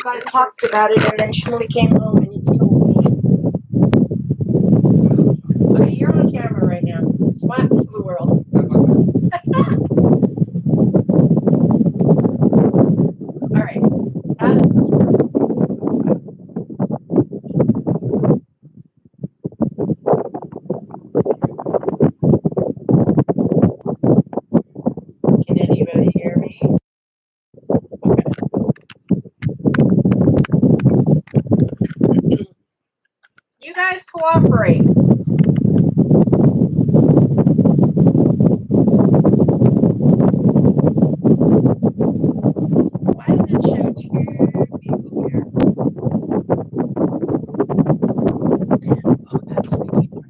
guys talked about it, and then Shmuley came home and he told me. Okay, you're on camera right now. Smile to the world. All right. How does this work? Can anybody hear me? Okay. You guys cooperate. Why does it show two people here? Oh, that's making work.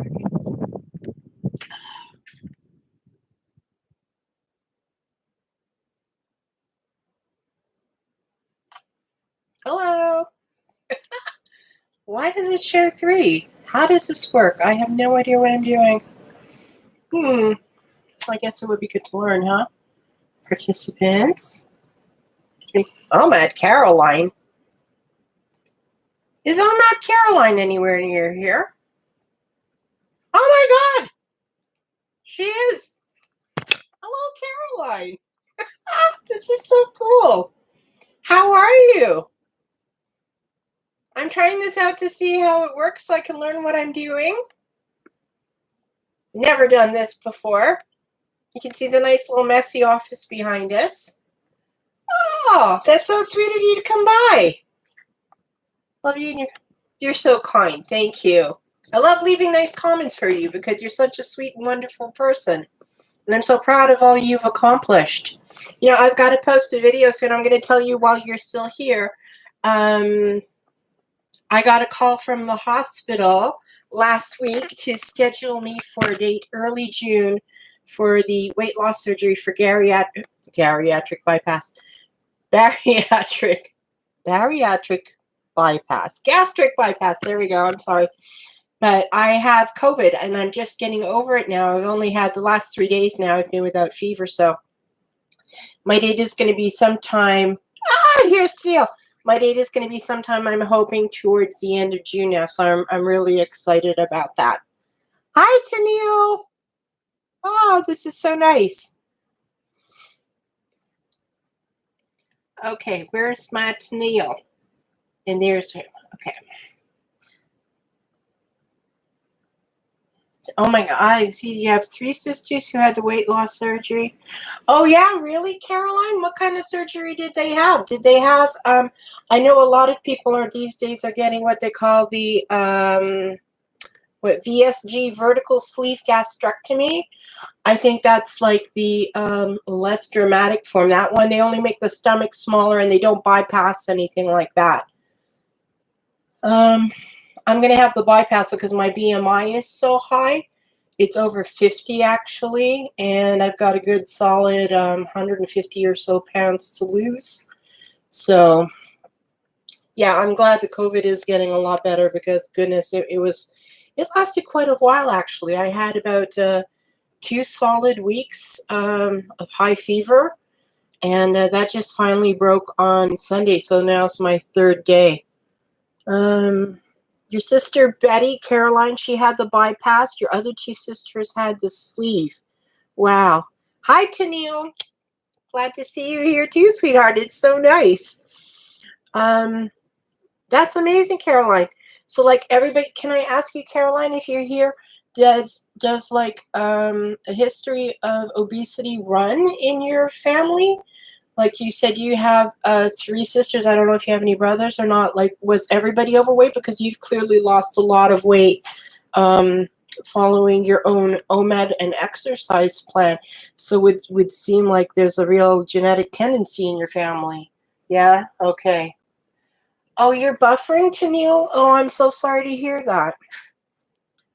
Hello. Why does it show 3? How does this work? I have no idea what I'm doing. I guess it would be good to learn, huh? Participants. I'm at Caroline. Is I'm not Caroline anywhere near here? Oh my God! She is. Hello, Caroline. This is so cool. How are you? I'm trying this out to see how it works so I can learn what I'm doing. Never done this before. You can see the nice little messy office behind us. Oh, that's so sweet of you to come by. Love you. You're so kind. Thank you. I love leaving nice comments for you because you're such a sweet and wonderful person. And I'm so proud of all you've accomplished. You know, I've got to post a video soon. I'm going to tell you while you're still here. I got a call from the hospital last week to schedule me for a date early June for the weight loss surgery for bariatric bypass. Gastric bypass. There we go. I'm sorry. But I have COVID and I'm just getting over it now. I've only had the last 3 days now. I've been without fever. So my date is going to be sometime. Here's Tennielle. My date is going to be sometime, I'm hoping, towards the end of June now. So I'm really excited about that. Hi, Tennielle. Oh, this is so nice. Okay, where's my Tennielle? And there's her. Okay. Oh my God, I see you have 3 sisters who had the weight loss surgery. Oh yeah, really, Caroline? What kind of surgery did they have? Did they have, I know a lot of people these days are getting what they call the, VSG, vertical sleeve gastrectomy. I think that's like the less dramatic form. That one, they only make the stomach smaller and they don't bypass anything like that. I'm going to have the bypass because my BMI is so high. It's over 50 actually, and I've got a good solid 150 or so pounds to lose. So yeah, I'm glad the COVID is getting a lot better because goodness, it lasted quite a while actually. I had about 2 solid weeks of high fever, and that just finally broke on Sunday. So now it's my 3rd day. Your sister Betty, Caroline, she had the bypass. Your other 2 sisters had the sleeve. Wow. Hi, Tennielle. Glad to see you here too, sweetheart. It's so nice. That's amazing, Caroline. So, like, everybody, can I ask you, Caroline, if you're here, does like a history of obesity run in your family? Like you said, you have 3 sisters. I don't know if you have any brothers or not. Like, was everybody overweight? Because you've clearly lost a lot of weight following your own OMAD and exercise plan. So it would seem like there's a real genetic tendency in your family. Yeah? Okay. Oh, you're buffering, Tennielle? Oh, I'm so sorry to hear that.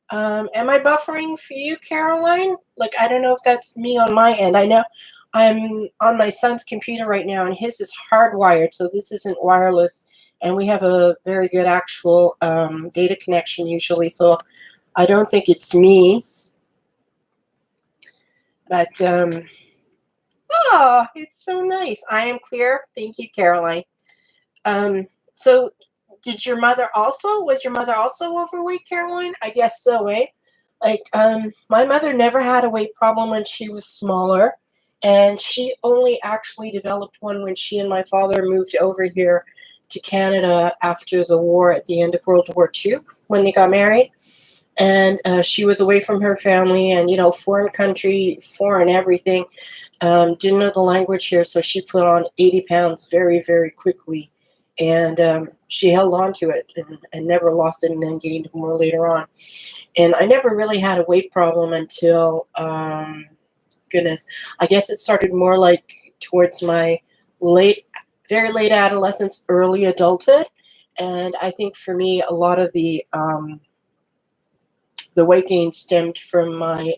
Am I buffering for you, Caroline? Like, I don't know if that's me on my end. I know I'm on my son's computer right now, and his is hardwired, so this isn't wireless. And we have a very good actual data connection usually, so I don't think it's me. But, oh, it's so nice. I am clear. Thank you, Caroline. So did your mother also, was your mother also overweight, Caroline? I guess so, eh? Like, my mother never had a weight problem when she was smaller, and she only actually developed one when she and my father moved over here to Canada after the war at the end of World War II when they got married. And she was away from her family and, you know, foreign country, foreign everything. Didn't know the language here, so she put on 80 pounds very, very quickly. And she held on to it and never lost it and then gained more later on. And I never really had a weight problem until, goodness, I guess it started more like towards my very late adolescence, early adulthood. And I think for me, a lot of the weight gain stemmed from my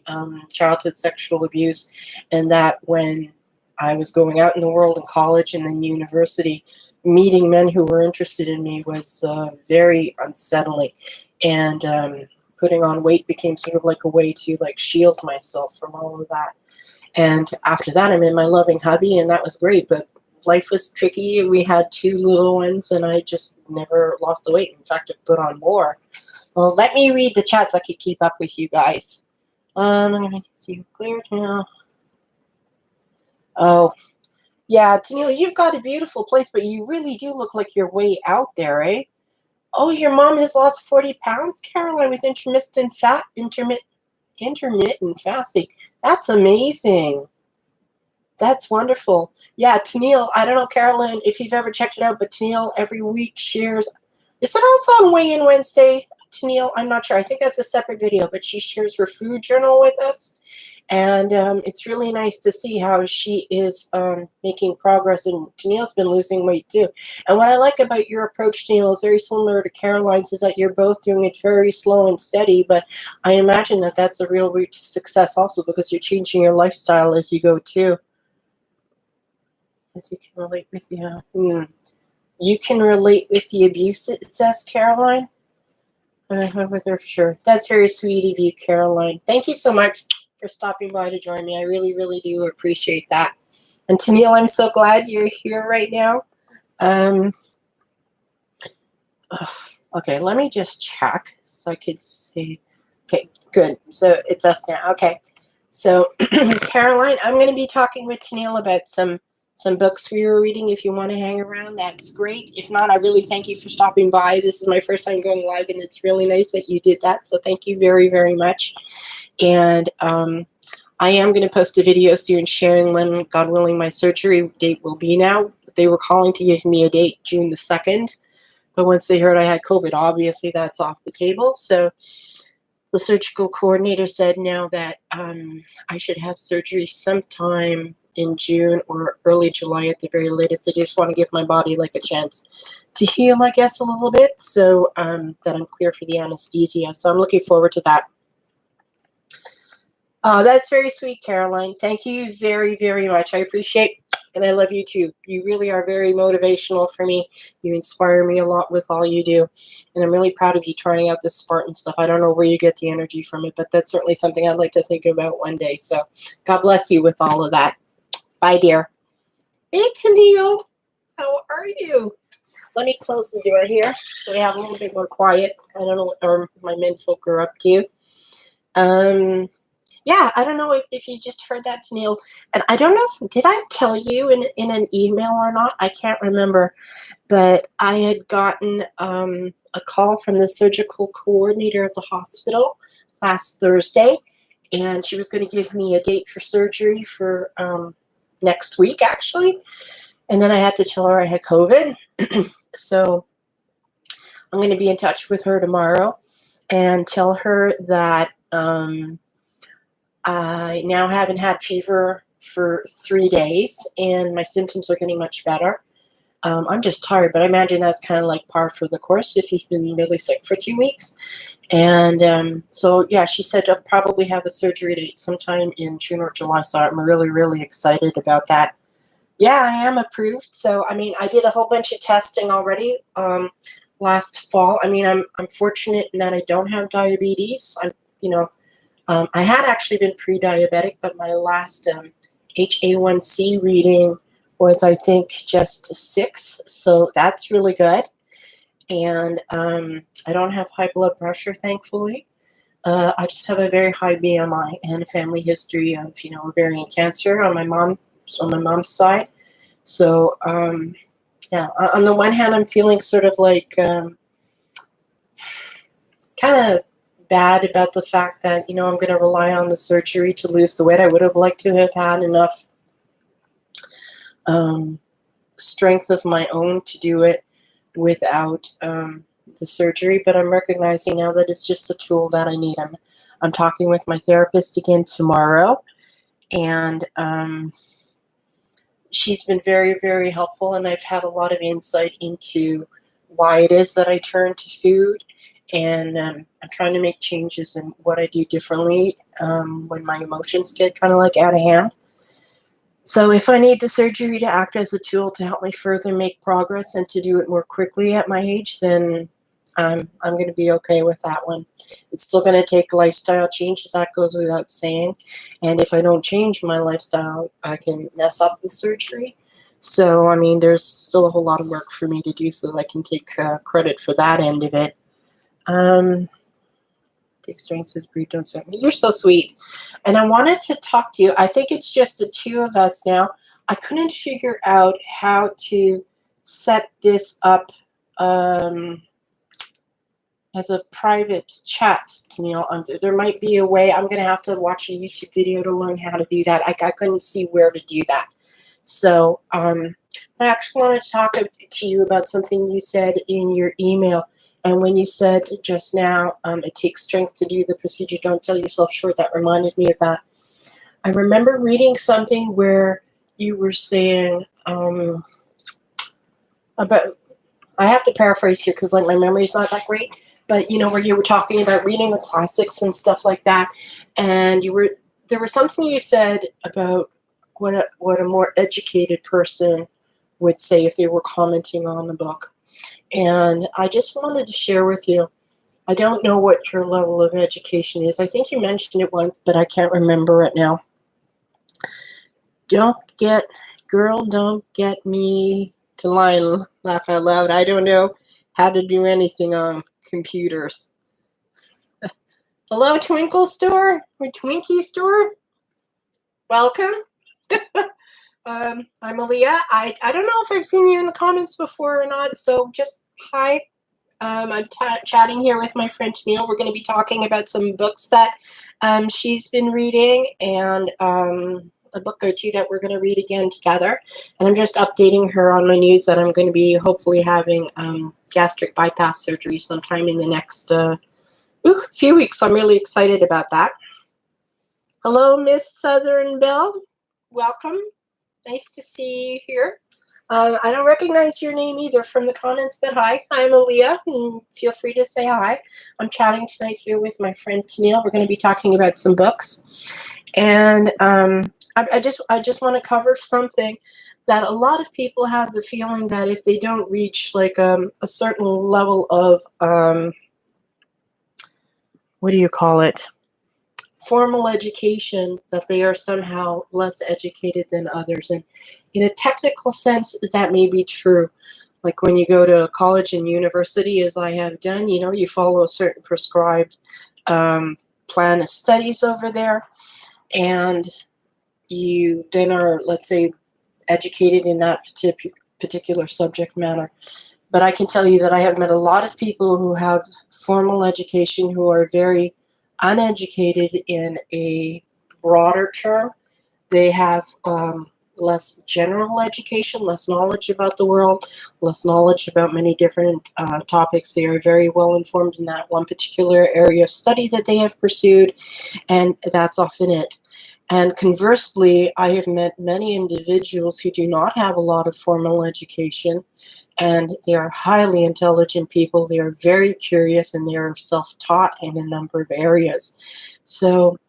childhood sexual abuse, and that when I was going out in the world in college and then university, meeting men who were interested in me was very unsettling, and putting on weight became sort of like a way to like shield myself from all of that. And after that, I met my loving hubby, and that was great. But life was tricky. We had two little ones, and I just never lost the weight. In fact, I put on more. Well, let me read the chat so I can keep up with you guys. I'm going to see you cleared now. Oh, yeah, Tennielle, you've got a beautiful place, but you really do look like you're way out there, eh? Oh, your mom has lost 40 pounds, Caroline, with intermittent fasting. That's amazing. That's wonderful. Yeah, Tennielle, I don't know, Caroline, if you've ever checked it out, but Tennielle every week shares. Is it also on Weigh In Wednesday, Tennielle? I'm not sure. I think that's a separate video, but she shares her food journal with us. And it's really nice to see how she is making progress. And Tennielle's been losing weight too. And what I like about your approach, Tennielle, is very similar to Caroline's, is that you're both doing it very slow and steady. But I imagine that that's a real route to success also, because you're changing your lifestyle as you go too. As you can relate with the, you can relate with the abuse, it says, Caroline. I'm with her for sure. That's very sweet of you, Caroline. Thank you so much for stopping by to join me. I really, really do appreciate that. And Tennielle, I'm so glad you're here right now. Okay, let me just check so I could see. Okay, good. So it's us now. Okay. So, Caroline, I'm going to be talking with Tennielle about some books we were reading. If you want to hang around, that's great. If not, I really thank you for stopping by. This is my first time going live, and it's really nice that you did that. So thank you very, very much. And I am going to post a video soon sharing when, God willing, my surgery date will be now. They were calling to give me a date, June the 2nd. But once they heard I had COVID, obviously that's off the table. So the surgical coordinator said now that I should have surgery sometime in June or early July at the very latest. I just want to give my body like a chance to heal, I guess, a little bit, so that I'm clear for the anesthesia. So I'm looking forward to that. That's very sweet, Caroline. Thank you very, very much. I appreciate, and I love you too. You really are very motivational for me. You inspire me a lot with all you do. And I'm really proud of you trying out this Spartan stuff. I don't know where you get the energy from it, but that's certainly something I'd like to think about one day. So God bless you with all of that. Bye, dear. Hey, Tennielle. How are you? Let me close the door here so we have a little bit more quiet. I don't know what my menfolk are up to. Yeah, I don't know if you just heard that, Tennielle. And I don't know, did I tell you in an email or not? I can't remember. But I had gotten a call from the surgical coordinator of the hospital last Thursday. And she was going to give me a date for surgery for next week, actually. And then I had to tell her I had COVID. So I'm going to be in touch with her tomorrow and tell her that I now haven't had fever for 3 days, and my symptoms are getting much better. I'm just tired, but I imagine that's kind of like par for the course if you've been really sick for 2 weeks. And so, yeah, she said I'll probably have a surgery date sometime in June or July, so I'm really, really excited about that. Yeah, I am approved. So, I mean, I did a whole bunch of testing already last fall. I mean, I'm fortunate in that I don't have diabetes. I had actually been pre-diabetic, but my last HA1C reading was, I think, just 6. So that's really good. And I don't have high blood pressure, thankfully. I just have a very high BMI and a family history of, ovarian cancer on my mom's side. So, yeah, on the one hand, I'm feeling sort of like kind of bad about the fact that, I'm going to rely on the surgery to lose the weight. I would have liked to have had enough strength of my own to do it without the surgery, but I'm recognizing now that it's just a tool that I need. I'm talking with my therapist again tomorrow, and she's been very, very helpful, and I've had a lot of insight into why it is that I turn to food, and I'm trying to make changes in what I do differently when my emotions get kind of like out of hand. So if I need the surgery to act as a tool to help me further make progress and to do it more quickly at my age, then I'm going to be okay with that one. It's still going to take lifestyle changes, that goes without saying. And if I don't change my lifestyle, I can mess up the surgery. So, I mean, there's still a whole lot of work for me to do so that I can take credit for that end of it. Take strength as breathe, don't start. You're so sweet. And I wanted to talk to you. I think it's just the two of us now. I couldn't figure out how to set this up as a private chat, Tennielle. There might be a way. I'm going to have to watch a YouTube video to learn how to do that. I couldn't see where to do that. So I actually wanted to talk to you about something you said in your email. And when you said just now, it takes strength to do the procedure, don't tell yourself short, that reminded me of that. I remember reading something where you were saying about, I have to paraphrase here because like my memory's not that great, but where you were talking about reading the classics and stuff like that, and there was something you said about what a more educated person would say if they were commenting on the book. And I just wanted to share with you, I don't know what your level of education is. I think you mentioned it once, but I can't remember it now. Don't get me to lie, laugh out loud. I don't know how to do anything on computers. Hello, Twinkle Store or Twinkie Store. Welcome. I'm Aaliyah. I don't know if I've seen you in the comments before or not, so just hi. I'm chatting here with my friend Tennielle. We're going to be talking about some books that she's been reading, and a book or two that we're going to read again together. And I'm just updating her on my news that I'm going to be hopefully having gastric bypass surgery sometime in the next few weeks. I'm really excited about that. Hello, Miss Southern Belle. Welcome. Nice to see you here. I don't recognize your name either from the comments, but hi, I'm Aaliyah, and feel free to say hi. I'm chatting tonight here with my friend Tennielle. We're going to be talking about some books, and I just want to cover something that a lot of people have the feeling that if they don't reach like a certain level of what do you call it? Formal education, that they are somehow less educated than others. And in a technical sense, that may be true. Like when you go to college and university, as I have done, you follow a certain prescribed plan of studies over there, and you then are, let's say, educated in that particular subject matter. But I can tell you that I have met a lot of people who have formal education who are very uneducated in a broader term. They have less general education, less knowledge about the world, less knowledge about many different topics. They are very well informed in that one particular area of study that they have pursued, and that's often it. And conversely, I have met many individuals who do not have a lot of formal education, and they are highly intelligent people. They are very curious, and they are self-taught in a number of areas. So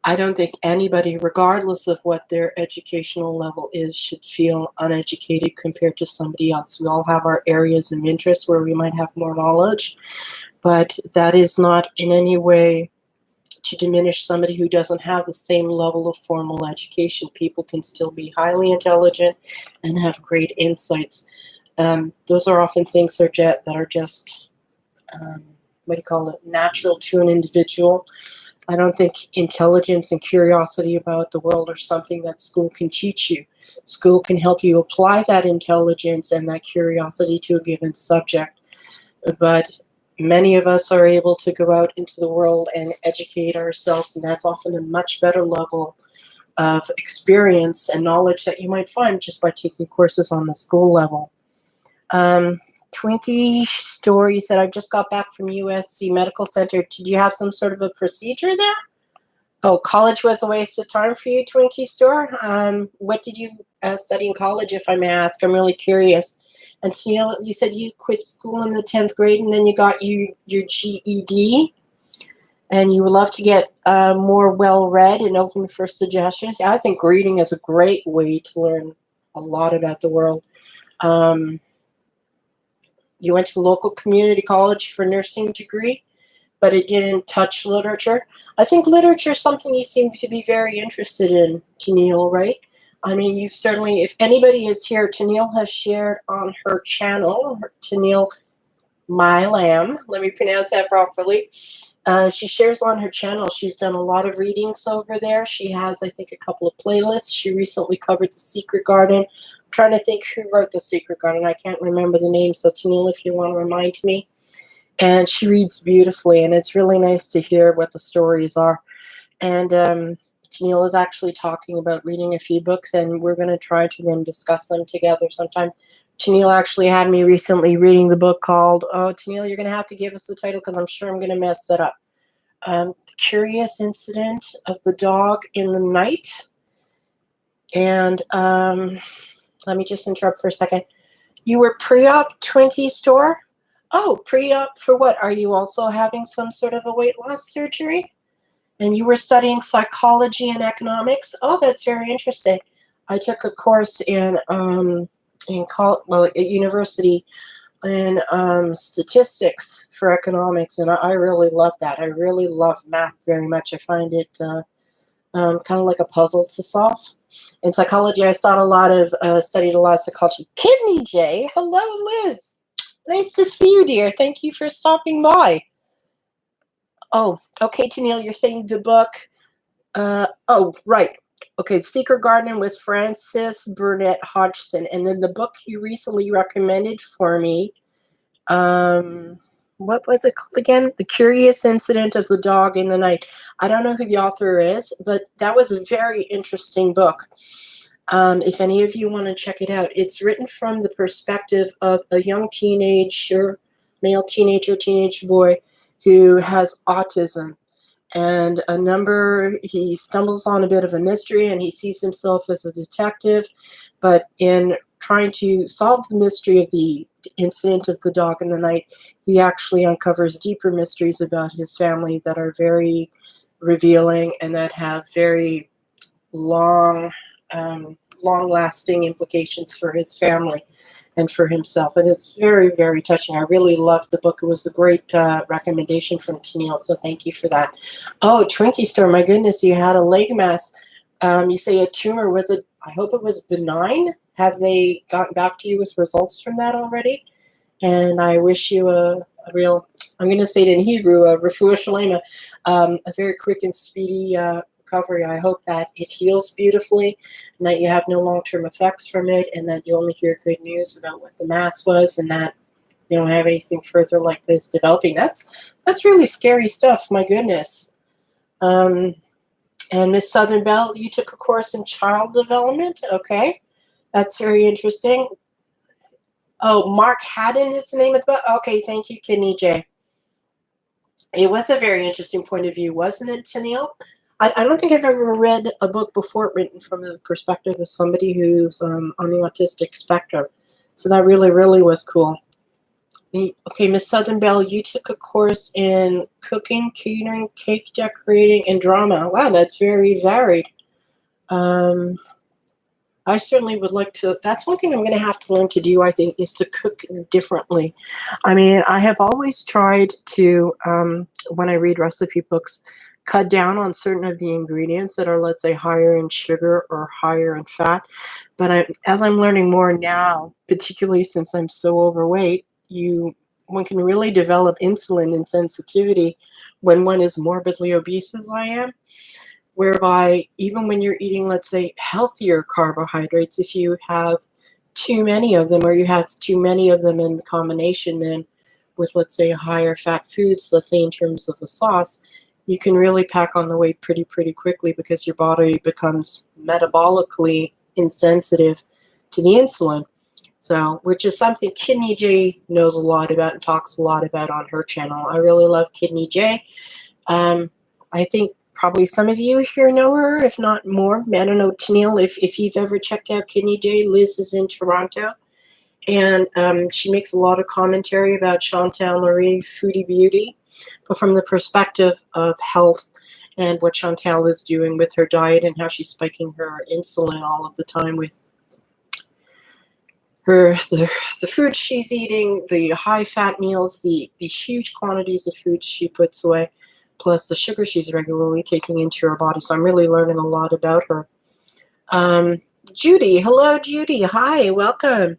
I don't think anybody, regardless of what their educational level is, should feel uneducated compared to somebody else. We all have our areas of interest where we might have more knowledge, but that is not in any way to diminish somebody who doesn't have the same level of formal education. People can still be highly intelligent and have great insights. Those are often things that are just, what do you call it, natural to an individual. I don't think intelligence and curiosity about the world are something that school can teach you. School can help you apply that intelligence and that curiosity to a given subject. But many of us are able to go out into the world and educate ourselves, and that's often a much better level of experience and knowledge that you might find just by taking courses on the school level. Twinkie Story said, I just got back from USC Medical Center. Did you have some sort of a procedure there? Oh, college was a waste of time for you, Twinkie Store. What did you study in college, if I may ask? I'm really curious. And Tennielle, you said you quit school in the 10th grade and then you got your GED, and you would love to get more well-read and open for suggestions. I think reading is a great way to learn a lot about the world. You went to local community college for nursing degree, but it didn't touch literature. I think literature is something you seem to be very interested in, Tennielle, right? I mean, you've certainly, if anybody is here, Tennielle has shared on her channel, Tennielle My Lamb, let me pronounce that properly. She shares on her channel. She's done a lot of readings over there. She has, I think, a couple of playlists. She recently covered The Secret Garden. I'm trying to think who wrote The Secret Garden. I can't remember the name, so Tennielle, if you want to remind me. And she reads beautifully, and it's really nice to hear what the stories are. And Tennielle is actually talking about reading a few books, and we're going to try to then discuss them together sometime. Tennielle actually had me recently reading the book called, oh, Tennielle, you're going to have to give us the title because I'm sure I'm going to mess it up. The Curious Incident of the Dog in the Night. And let me just interrupt for a second. You were pre-op, Twinkie Store? Oh, pre-op for what? Are you also having some sort of a weight loss surgery? And you were studying psychology and economics? Oh, that's very interesting. I took a course at university in statistics for economics, and I really love that. I really love math very much. I find it kind of like a puzzle to solve. In psychology, I studied a lot of psychology. Kidney J, hello, Liz. Nice to see you, dear. Thank you for stopping by. Oh, okay, Tennielle, you're saying the book. Oh, right. Okay, The Secret Garden was Frances Burnett Hodgson. And then the book you recently recommended for me, what was it called again? The Curious Incident of the Dog in the Night. I don't know who the author is, but that was a very interesting book. If any of you want to check it out, it's written from the perspective of a young male teenage boy who has autism. And he stumbles on a bit of a mystery, and he sees himself as a detective. But in trying to solve the mystery of the incident of the dog in the night, he actually uncovers deeper mysteries about his family that are very revealing and that have very long-lasting implications for his family and for himself. And it's very, very touching. I really loved the book. It was a great recommendation from Tennielle, so thank you for that. Oh, Twinkie Store, my goodness, you had a leg mass. You say a tumor. Was it, I hope it was benign. Have they gotten back to you with results from that already? And I wish you a real, I'm going to say it in Hebrew, a refuah shalema, a very quick and speedy recovery. I hope that it heals beautifully and that you have no long-term effects from it, and that you only hear good news about what the mass was, and that you don't have anything further like this developing. That's really scary stuff. My goodness. And Miss Southern Belle, you took a course in child development. Okay, that's very interesting. Oh, Mark Haddon is the name of the book. Okay, thank you, Kidney J. It was a very interesting point of view, wasn't it, Tennielle? I don't think I've ever read a book before written from the perspective of somebody who's on the autistic spectrum. So that really, really was cool. Okay, Miss Southern Belle, you took a course in cooking, catering, cake decorating, and drama. Wow, that's very varied. I certainly would like to, that's one thing I'm going to have to learn to do, I think, is to cook differently. I mean, I have always tried to, when I read recipe books, cut down on certain of the ingredients that are, let's say, higher in sugar or higher in fat. But as I'm learning more now, particularly since I'm so overweight, one can really develop insulin insensitivity when one is morbidly obese, as I am, whereby even when you're eating, let's say, healthier carbohydrates, if you have too many of them, or you have too many of them in combination then with, let's say, higher fat foods, let's say in terms of the sauce, you can really pack on the weight pretty quickly because your body becomes metabolically insensitive to the insulin. So, which is something Kidney J knows a lot about and talks a lot about on her channel. I really love Kidney J. I think probably some of you here know her, if not more. I don't know, Tennielle, if you've ever checked out Kidney J. Liz is in Toronto. And she makes a lot of commentary about Chantal Marie Foodie Beauty, but from the perspective of health and what Chantal is doing with her diet and how she's spiking her insulin all of the time with the food she's eating, the high fat meals, the huge quantities of food she puts away, plus the sugar she's regularly taking into her body. So I'm really learning a lot about her. Judy, hello Judy, hi, welcome.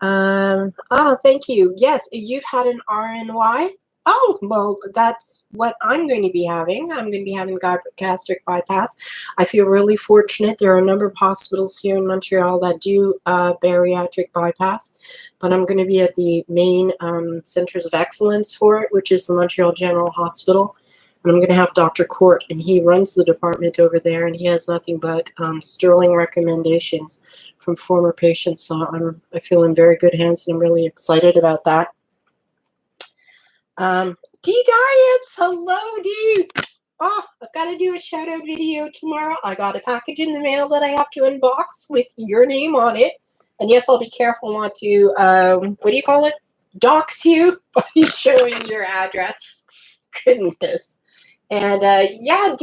Oh, thank you. Yes, you've had an RNY. Oh, well, that's what I'm going to be having. I'm going to be having gastric bypass. I feel really fortunate. There are a number of hospitals here in Montreal that do bariatric bypass, but I'm going to be at the main centers of excellence for it, which is the Montreal General Hospital. And I'm going to have Dr. Court, and he runs the department over there, and he has nothing but sterling recommendations from former patients. So I feel in very good hands, and I'm really excited about that. D Diets, hello D. Oh, I've got to do a shout out video tomorrow. I got a package in the mail that I have to unbox with your name on it. And yes, I'll be careful not to, what do you call it? Dox you by showing your address. Goodness. And yeah,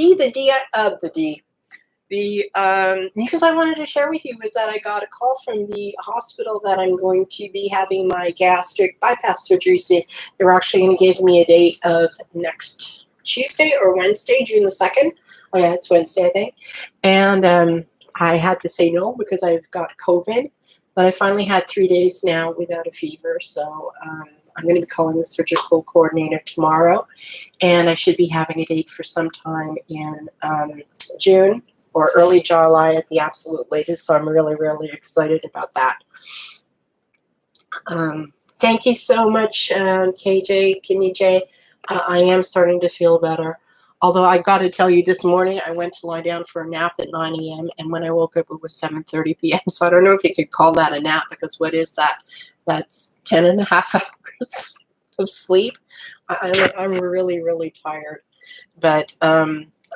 because I wanted to share with you is that I got a call from the hospital that I'm going to be having my gastric bypass surgery. So they were actually going to give me a date of next Tuesday or Wednesday, June the 2nd. Oh yeah, it's Wednesday, I think. And I had to say no because I've got COVID. But I finally had 3 days now without a fever. So I'm going to be calling the surgical coordinator tomorrow. And I should be having a date for sometime in June or early July at the absolute latest. So I'm really excited about that. Thank you so much, KJ, Kidney J. I am starting to feel better. Although I got to tell you, this morning I went to lie down for a nap at 9 a.m. and when I woke up it was 7:30 p.m. So I don't know if you could call that a nap, because what is that? That's 10 and a half hours of sleep. I'm really tired. But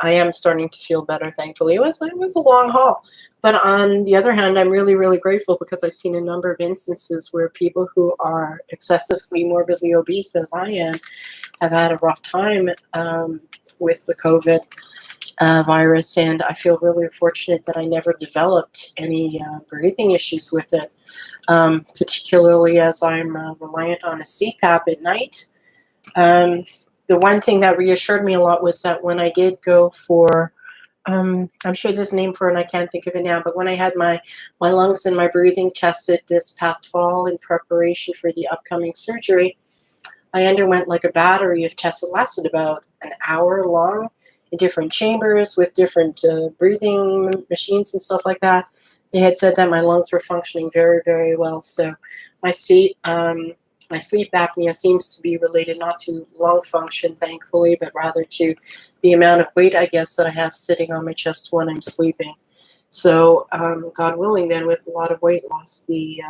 I am starting to feel better, thankfully. It was a long haul. But on the other hand, I'm really grateful because I've seen a number of instances where people who are excessively morbidly obese, as I am, have had a rough time with the COVID virus. And I feel really fortunate that I never developed any breathing issues with it, particularly as I'm reliant on a CPAP at night. The one thing that reassured me a lot was that when I did go for, I'm sure there's a name for it and I can't think of it now, but when I had my lungs and my breathing tested this past fall in preparation for the upcoming surgery, I underwent like a battery of tests that lasted about an hour long in different chambers with different breathing machines and stuff like that. They had said that my lungs were functioning very well. So my sleep apnea seems to be related not to lung function, thankfully, but rather to the amount of weight, I guess, that I have sitting on my chest when I'm sleeping. So God willing, then, with a lot of weight loss, the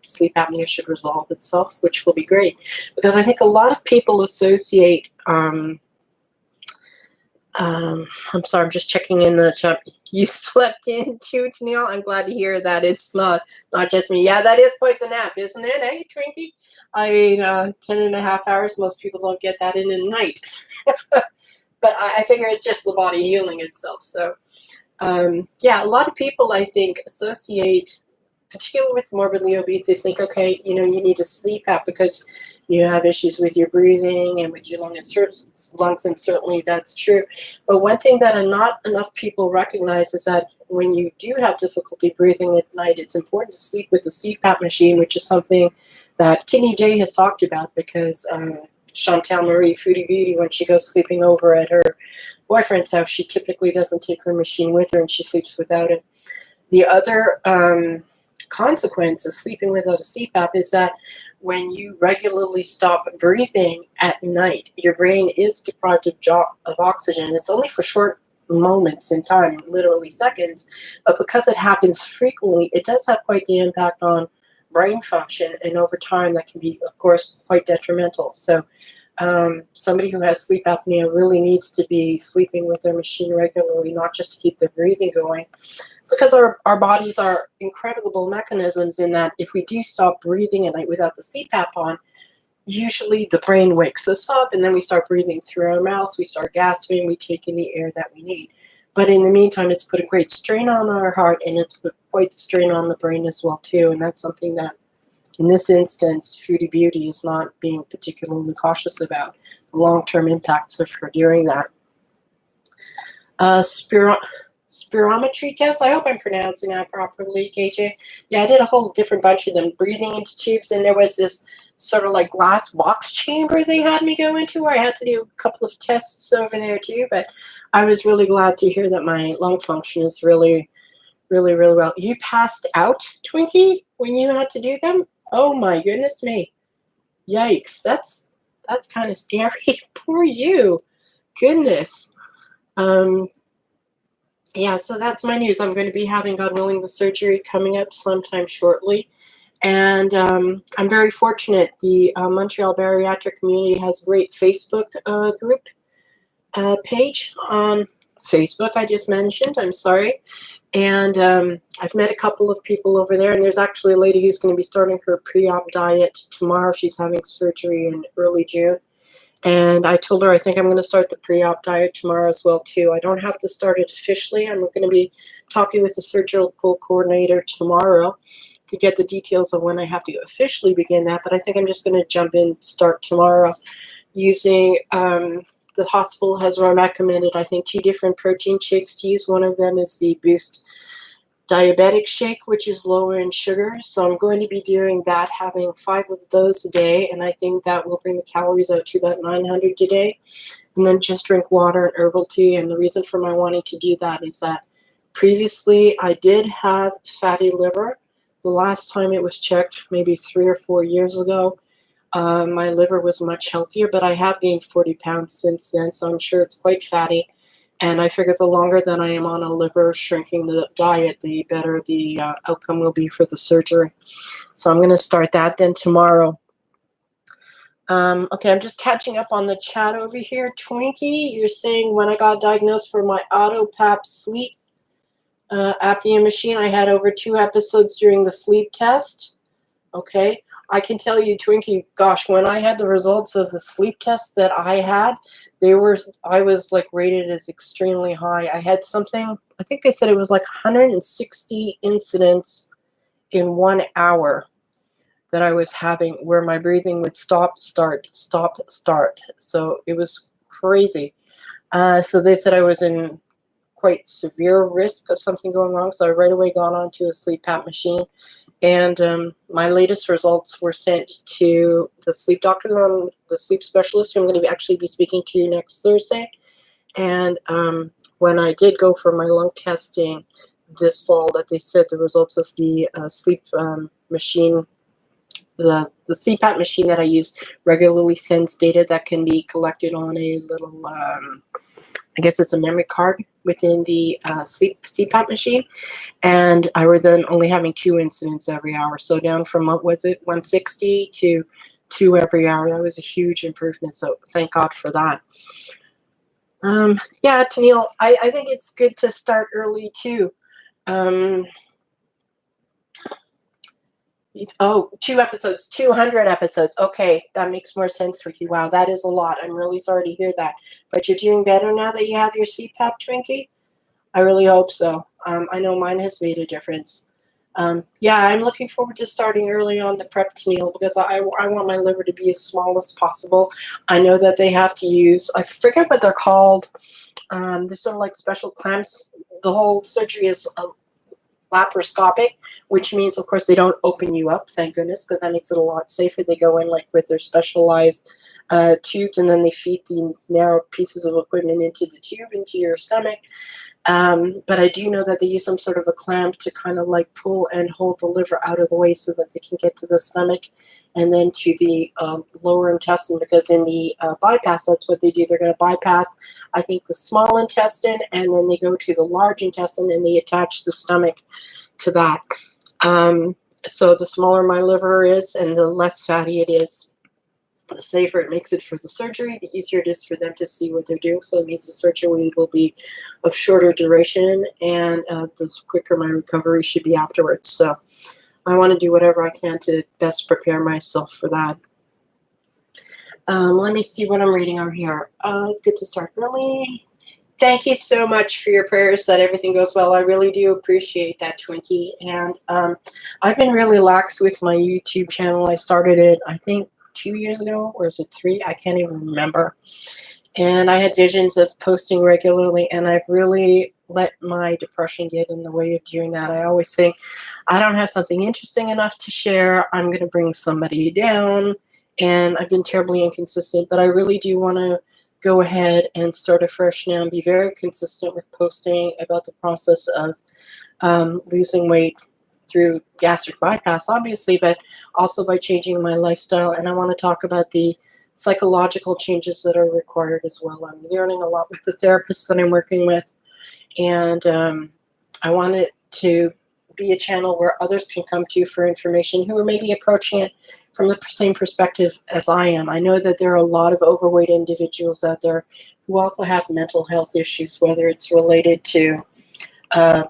sleep apnea should resolve itself, which will be great. Because I think a lot of people associate, I'm sorry, I'm just checking in the chat. You slept in too, Tennielle? I'm glad to hear that it's not just me. Yeah, that is quite the nap, isn't it, eh, Twinkie? I mean, 10 and a half hours, most people don't get that in a night. But I figure it's just the body healing itself. So, yeah, a lot of people, I think, associate particularly with morbidly obese, they think, okay, you know, you need a sleep app because you have issues with your breathing and with your lungs, and certainly that's true. But one thing that not enough people recognize is that when you do have difficulty breathing at night, it's important to sleep with a CPAP machine, which is something that Kidney J has talked about, because Chantal Marie Foodie Beauty, when she goes sleeping over at her boyfriend's house, she typically doesn't take her machine with her and she sleeps without it. The other consequence of sleeping without a CPAP is that when you regularly stop breathing at night, your brain is deprived of oxygen. It's only for short moments in time, literally seconds, but because it happens frequently, it does have quite the impact on brain function, and over time that can be, of course, quite detrimental. So somebody who has sleep apnea really needs to be sleeping with their machine regularly, not just to keep their breathing going, because our bodies are incredible mechanisms in that if we do stop breathing at night without the CPAP on, usually the brain wakes us up and then we start breathing through our mouths, we start gasping, we take in the air that we need. But in the meantime, it's put a great strain on our heart, and it's put quite the strain on the brain as well too, and that's something that in this instance, Foodie Beauty is not being particularly cautious about the long-term impacts of her doing that. Spirometry test. I hope I'm pronouncing that properly, KJ. Yeah, I did a whole different bunch of them, breathing into tubes, and there was this sort of like glass box chamber they had me go into where I had to do a couple of tests over there too, but I was really glad to hear that my lung function is really well. You passed out, Twinkie, when you had to do them? Oh my goodness me. Yikes. That's kind of scary. Poor you. Goodness. Yeah, so that's my news. I'm going to be having, God willing, the surgery coming up sometime shortly. And I'm very fortunate. The Montreal Bariatric Community has a great Facebook group page on Facebook, I just mentioned. I'm sorry. And I've met a couple of people over there, and there's actually a lady who's going to be starting her pre-op diet tomorrow. She's having surgery in early June. And I told her I think I'm going to start the pre-op diet tomorrow as well too. I don't have to start it officially. I'm going to be talking with the surgical coordinator tomorrow to get the details of when I have to officially begin that. But I think I'm just going to jump in, start tomorrow using the hospital has recommended, I think, 2 different protein shakes to use. One of them is the Boost Diabetic Shake, which is lower in sugar. So I'm going to be doing that, having 5 of those a day, and I think that will bring the calories out to about 900 a day. And then just drink water and herbal tea. And the reason for my wanting to do that is that previously I did have fatty liver. The last time it was checked, maybe 3 or 4 years ago, my liver was much healthier, but I have gained 40 pounds since then, so I'm sure it's quite fatty. And I figured the longer that I am on a liver shrinking the diet, the better the outcome will be for the surgery. So I'm going to start that then tomorrow. Okay, I'm just catching up on the chat over here. Twinkie, you're saying when I got diagnosed for my AutoPAP sleep apnea machine, I had over 2 episodes during the sleep test. Okay. I can tell you, Twinkie, gosh, when I had the results of the sleep test that I had, I was like rated as extremely high. I had something, I think they said it was like 160 incidents in 1 hour that I was having where my breathing would stop, start, stop, start. So it was crazy. So they said I was in quite severe risk of something going wrong. So I right away got onto a sleep app machine. And my latest results were sent to the sleep doctor, the sleep specialist, who I'm going to actually be speaking to next Thursday. And when I did go for my lung testing this fall, that they said the results of the sleep machine, the CPAP machine that I use regularly sends data that can be collected on a little, I guess it's a memory card within the CPAP machine. And I were then only having 2 incidents every hour. So down from, what was it, 160 to 2 every hour. That was a huge improvement. So thank God for that. Yeah, Tennielle, I think it's good to start early too. 2 episodes, 200 episodes. Okay, that makes more sense for you. Wow, that is a lot. I'm really sorry to hear that. But you're doing better now that you have your CPAP, Twinkie? I really hope so. I know mine has made a difference. Yeah, I'm looking forward to starting early on the prep Tennielle because I want my liver to be as small as possible. I know that they have to use, I forget what they're called. They're sort of like special clamps. The whole surgery is laparoscopic, which means, of course, they don't open you up, thank goodness, because that makes it a lot safer. They go in like with their specialized tubes, and then they feed these narrow pieces of equipment into the tube, into your stomach. But I do know that they use some sort of a clamp to kind of like pull and hold the liver out of the way so that they can get to the stomach and then to the lower intestine, because in the bypass, that's what they do. They're going to bypass, I think, the small intestine, and then they go to the large intestine and they attach the stomach to that. So the smaller my liver is and the less fatty it is, the safer it makes it for the surgery, the easier it is for them to see what they're doing. So it means the surgery will be of shorter duration, and the quicker my recovery should be afterwards. So I want to do whatever I can to best prepare myself for that. Let me see what I'm reading over here. It's good to start early. Thank you so much for your prayers that everything goes well. I really do appreciate that, Twinkie. And I've been really lax with my YouTube channel. I started it, I think, 2 years ago, or is it 3? I can't even remember. And I had visions of posting regularly, and I've really let my depression get in the way of doing that. I always think, I don't have something interesting enough to share. I'm going to bring somebody down. And I've been terribly inconsistent, but I really do want to go ahead and start afresh now and be very consistent with posting about the process of losing weight through gastric bypass, obviously, but also by changing my lifestyle. And I want to talk about the psychological changes that are required as well. I'm learning a lot with the therapists that I'm working with, and I want it to be a channel where others can come to for information who are maybe approaching it from the same perspective as I am. I know that there are a lot of overweight individuals out there who also have mental health issues, whether it's related to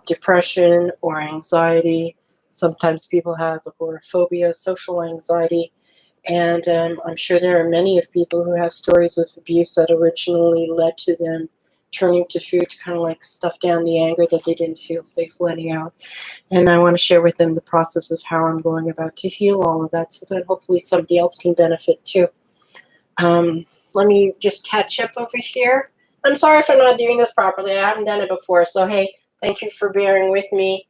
depression or anxiety. Sometimes people have agoraphobia, social anxiety, and I'm sure there are many of people who have stories of abuse that originally led to them turning to food to kind of like stuff down the anger that they didn't feel safe letting out. And I want to share with them the process of how I'm going about to heal all of that so that hopefully somebody else can benefit too. Let me just catch up over here. I'm sorry if I'm not doing this properly. I haven't done it before. So, hey, thank you for bearing with me.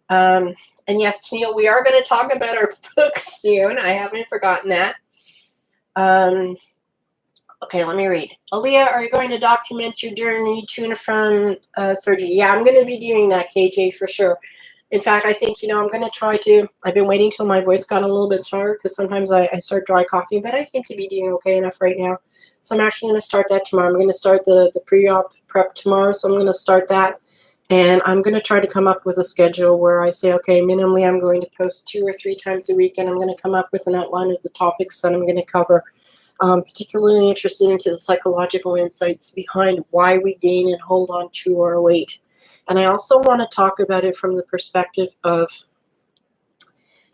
And yes, Tennielle, we are going to talk about our books soon. I haven't forgotten that. Okay, let me read. Aaliyah, are you going to document your journey to and from surgery? Yeah, I'm going to be doing that, KJ, for sure. In fact, I think, I'm going to try to, I've been waiting till my voice got a little bit stronger because sometimes I start dry coughing, but I seem to be doing okay enough right now. So I'm actually going to start that tomorrow. I'm going to start the pre-op prep tomorrow, so I'm going to start that. And I'm going to try to come up with a schedule where I say, okay, minimally I'm going to post 2 or 3 times a week, and I'm going to come up with an outline of the topics that I'm going to cover. Particularly interested into the psychological insights behind why we gain and hold on to our weight. And I also want to talk about it from the perspective of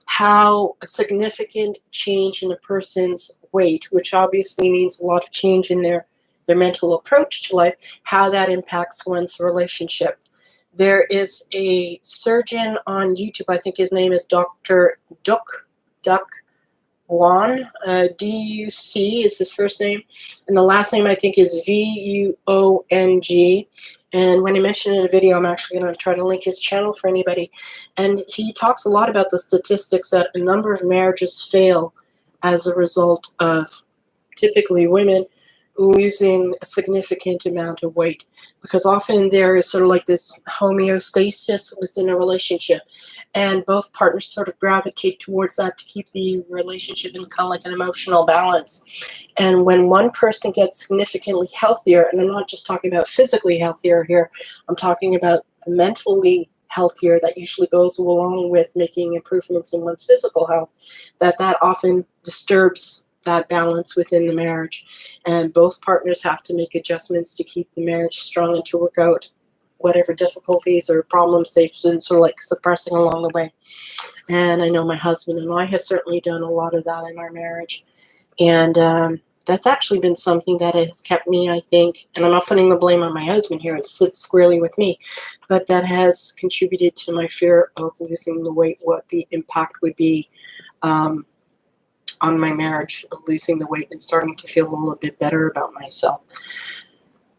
how a significant change in a person's weight, which obviously means a lot of change in their mental approach to life, how that impacts one's relationship. There is a surgeon on YouTube, I think his name is Dr. Duck Vuong, D-U-C is his first name, and the last name I think is V-U-O-N-G. And when I mention it in a video, I'm actually going to try to link his channel for anybody. And he talks a lot about the statistics that a number of marriages fail as a result of typically women losing a significant amount of weight, because often there is sort of like this homeostasis within a relationship, and both partners sort of gravitate towards that to keep the relationship in kind of like an emotional balance. And when one person gets significantly healthier, and I'm not just talking about physically healthier here, I'm talking about mentally healthier, that usually goes along with making improvements in one's physical health, that often disturbs that balance within the marriage. And both partners have to make adjustments to keep the marriage strong and to work out whatever difficulties or problems they've been sort of like suppressing along the way. And I know my husband and I have certainly done a lot of that in our marriage. And that's actually been something that has kept me, I think, and I'm not putting the blame on my husband here, it sits squarely with me, but that has contributed to my fear of losing the weight, what the impact would be on my marriage, of losing the weight and starting to feel a little bit better about myself.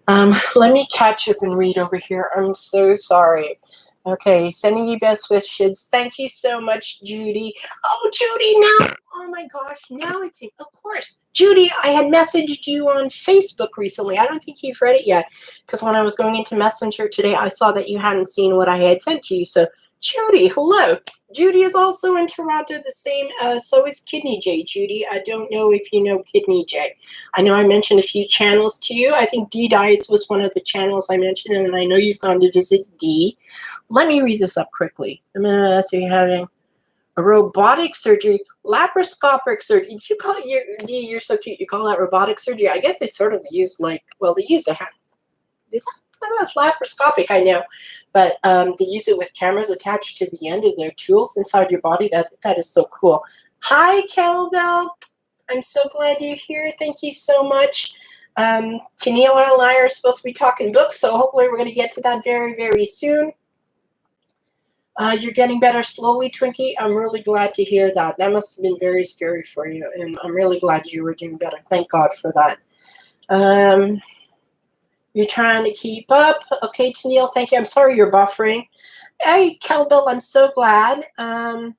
Let me catch up and read over here. I'm so sorry. Okay, sending you best wishes. Thank you so much, Judy. Oh, Judy, now, oh my gosh, now it's, of course. Judy, I had messaged you on Facebook recently. I don't think you've read it yet, because when I was going into Messenger today, I saw that you hadn't seen what I had sent to you. So, Judy, hello. Judy is also in Toronto, the same, so is Kidney J, Judy. I don't know if you know Kidney J. I know I mentioned a few channels to you. I think D Diets was one of the channels I mentioned, and I know you've gone to visit D. Let me read this up quickly. So you're having a robotic surgery, laparoscopic surgery. Did you call it, you're so cute, you call that robotic surgery? I guess they sort of use they use a hand. That's laparoscopic, I know. But they use it with cameras attached to the end of their tools inside your body. That is so cool. Hi, Kelbell. I'm so glad you're here. Thank you so much. Tennielle and I are supposed to be talking books, so hopefully we're going to get to that very, very soon. You're getting better slowly, Twinkie. I'm really glad to hear that. That must have been very scary for you, and I'm really glad you were doing better. Thank God for that. You're trying to keep up. Okay, Tennielle, thank you. I'm sorry you're buffering. Hey, Kelbell, I'm so glad. You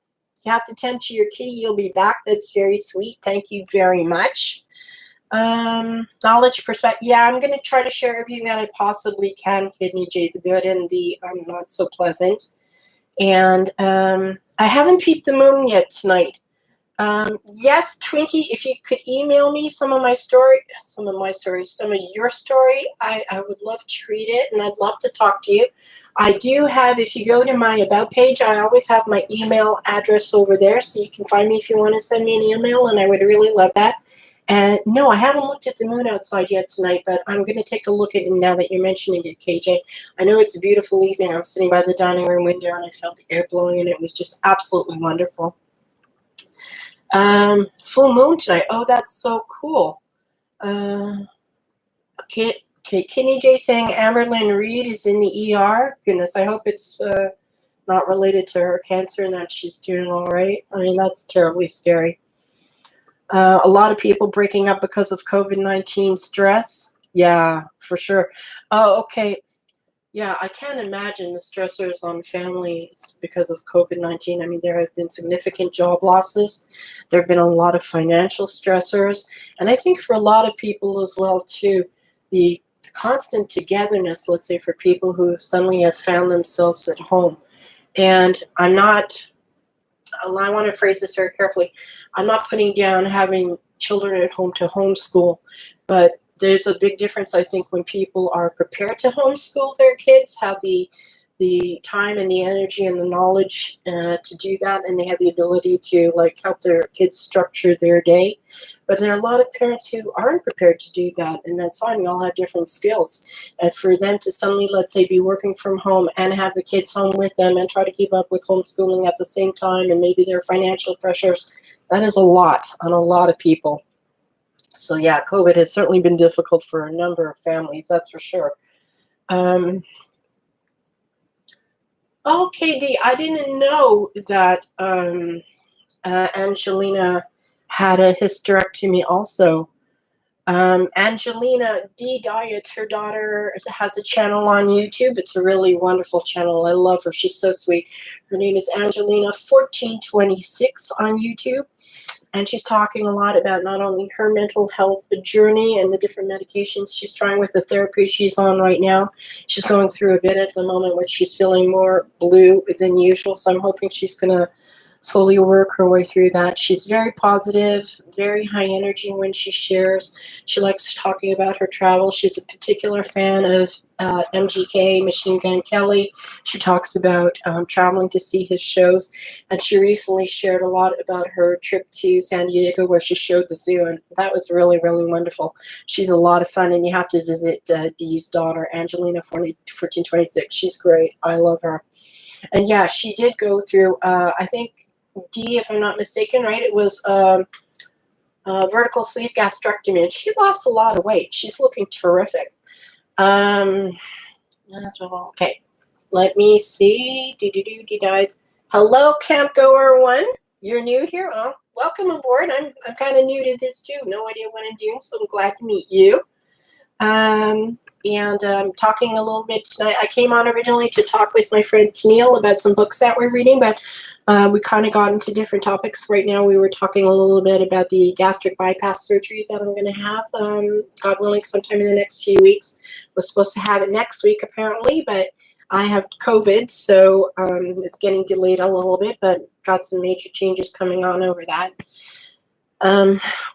have to tend to your kitty. You'll be back. That's very sweet. Thank you very much. Knowledge perspective. Yeah, I'm going to try to share everything that I possibly can, Kidney J, the good and the not so pleasant. And I haven't peeped the moon yet tonight. Yes, Twinkie, if you could email me some of your story, I would love to read it, and I'd love to talk to you. I do have, if you go to my About page, I always have my email address over there, so you can find me if you want to send me an email, and I would really love that. And no, I haven't looked at the moon outside yet tonight, but I'm going to take a look at it now that you're mentioning it, KJ. I know it's a beautiful evening. I was sitting by the dining room window, and I felt the air blowing, and it was just absolutely wonderful. Full moon tonight. Oh, that's so cool. Okay, Kenny J saying Amberlynn Reed is in the ER. Goodness, I hope it's not related to her cancer and that she's doing all right. I mean, that's terribly scary. A lot of people breaking up because of COVID-19 stress. Yeah, for sure. Oh, okay. Yeah, I can't imagine the stressors on families because of COVID-19. I mean, there have been significant job losses. There have been a lot of financial stressors. And I think for a lot of people as well, too, the constant togetherness, let's say, for people who suddenly have found themselves at home. And I want to phrase this very carefully. I'm not putting down having children at home to homeschool, but there's a big difference, I think, when people are prepared to homeschool their kids, have the time and the energy and the knowledge to do that, and they have the ability to help their kids structure their day. But there are a lot of parents who aren't prepared to do that, and that's fine. We all have different skills. And for them to suddenly, let's say, be working from home and have the kids home with them and try to keep up with homeschooling at the same time, and maybe their financial pressures, that is a lot on a lot of people. So yeah, COVID has certainly been difficult for a number of families, that's for sure. Okay, Dee, I didn't know that Angelina had a hysterectomy also. Angelina D Diets, her daughter, has a channel on YouTube. It's a really wonderful channel. I love her. She's so sweet. Her name is Angelina1426 on YouTube. And she's talking a lot about not only her mental health journey and the different medications she's trying with the therapy she's on right now. She's going through a bit at the moment where she's feeling more blue than usual. So I'm hoping she's going to slowly work her way through that. She's very positive, very high energy when she shares. She likes talking about her travel. She's a particular fan of MGK, Machine Gun Kelly. She talks about traveling to see his shows. And she recently shared a lot about her trip to San Diego where she showed the zoo. And that was really, really wonderful. She's a lot of fun. And you have to visit Dee's daughter, Angelina 1426. She's great. I love her. And yeah, she did go through, I think, Dee, if I'm not mistaken, right? It was vertical sleeve gastrectomy, and she lost a lot of weight. She's looking terrific. Okay, let me see. Hello, camp goer one. You're new here. Oh, welcome aboard. I'm kind of new to this too. No idea what I'm doing, so I'm glad to meet you. And talking a little bit tonight. I came on originally to talk with my friend Tennielle about some books that we're reading, but we kind of got into different topics. Right now we were talking a little bit about the gastric bypass surgery that I'm going to have, God willing, sometime in the next few weeks. We're supposed to have it next week apparently, but I have COVID, so it's getting delayed a little bit, but got some major changes coming on over that.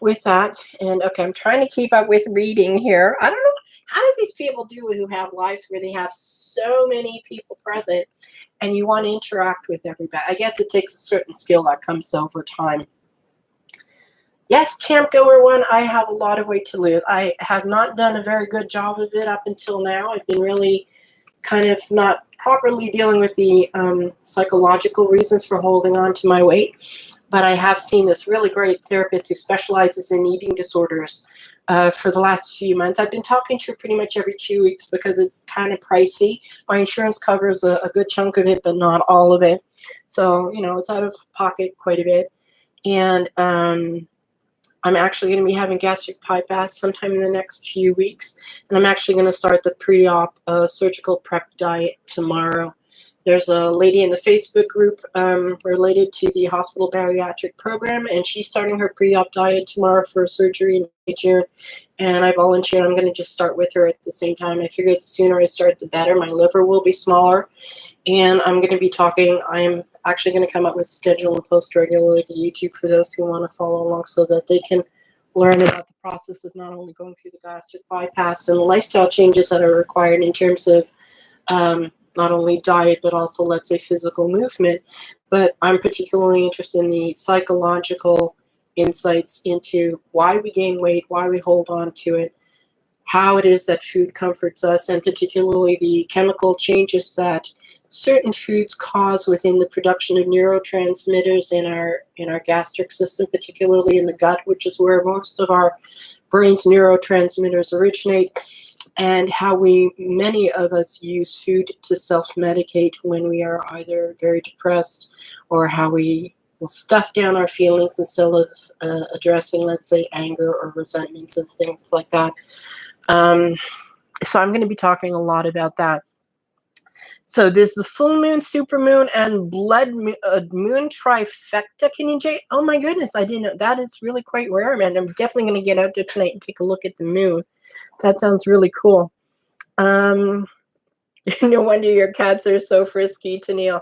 With that, and okay, I'm trying to keep up with reading here. I don't know, how do these people do it who have lives where they have so many people present and you want to interact with everybody? I guess it takes a certain skill that comes over time. Yes, camp goer one, I have a lot of weight to lose. I have not done a very good job of it up until now. I've been really kind of not properly dealing with the psychological reasons for holding on to my weight. But I have seen this really great therapist who specializes in eating disorders for the last few months. I've been talking to her pretty much every 2 weeks because it's kind of pricey. My insurance covers a good chunk of it, but not all of it. So, it's out of pocket quite a bit. And I'm actually going to be having gastric bypass sometime in the next few weeks. And I'm actually going to start the pre-op surgical prep diet tomorrow. There's a lady in the Facebook group related to the hospital bariatric program, and she's starting her pre-op diet tomorrow for surgery in June. And I volunteered. I'm going to just start with her at the same time. I figured the sooner I start, the better. My liver will be smaller. And I'm going to be talking. I'm actually going to come up with a schedule and post regularly to YouTube for those who want to follow along so that they can learn about the process of not only going through the gastric bypass and the lifestyle changes that are required in terms of not only diet, but also, let's say, physical movement. But I'm particularly interested in the psychological insights into why we gain weight, why we hold on to it, how it is that food comforts us, and particularly the chemical changes that certain foods cause within the production of neurotransmitters in our gastric system, particularly in the gut, which is where most of our brain's neurotransmitters originate, and how many of us use food to self-medicate when we are either very depressed, or how we will stuff down our feelings instead of addressing, let's say, anger or resentments and things like that. So I'm going to be talking a lot about that. So there's the full moon, super moon, and blood moon trifecta. Can you say? Oh my goodness, I didn't know. That is really quite rare, man. I'm definitely going to get out there tonight and take a look at the moon. That sounds really cool. No wonder your cats are so frisky, Tennielle.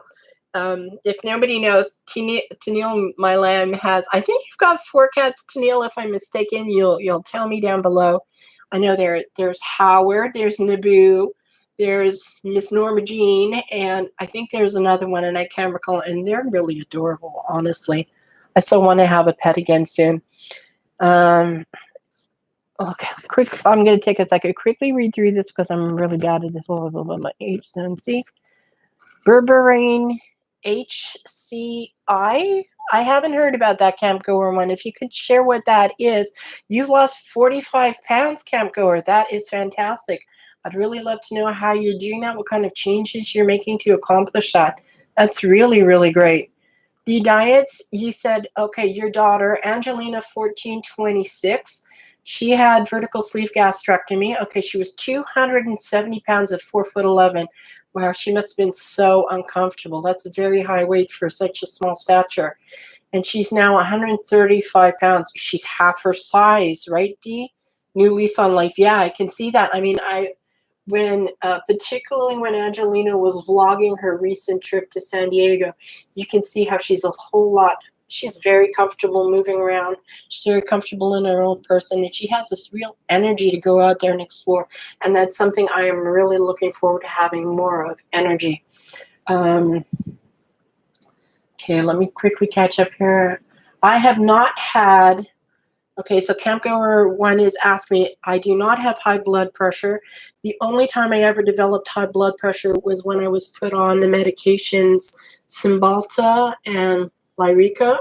If nobody knows, Tennielle, my lamb, has, I think you've got 4 cats, Tennielle. If I'm mistaken, you'll tell me down below. I know there's Howard, there's Naboo, there's Miss Norma Jean, and I think there's another one, and I can't recall. And they're really adorable, honestly. I still want to have a pet again soon. Okay, I'm going to take a second, quickly read through this because I'm really bad at this. My HCMC. Berberine HCI. I haven't heard about that, camp goer one. If you could share what that is. You've lost 45 pounds, camp goer. That is fantastic. I'd really love to know how you're doing that, what kind of changes you're making to accomplish that. That's really, really great. The diets, you said, okay, your daughter, Angelina, 1426, she had vertical sleeve gastrectomy. Okay, she was 270 pounds at 4'11". Wow, she must have been so uncomfortable. That's a very high weight for such a small stature. And she's now 135 pounds. She's half her size, right, Dee? New lease on life. Yeah, I can see that. I mean, particularly when Angelina was vlogging her recent trip to San Diego, you can see how she's she's very comfortable moving around. She's very comfortable in her own person, and she has this real energy to go out there and explore. And that's something I am really looking forward to having more of, energy. Okay, let me quickly catch up here. I have not had... Okay, so camp goer one is asking me, I do not have high blood pressure. The only time I ever developed high blood pressure was when I was put on the medications Cymbalta and Lyrica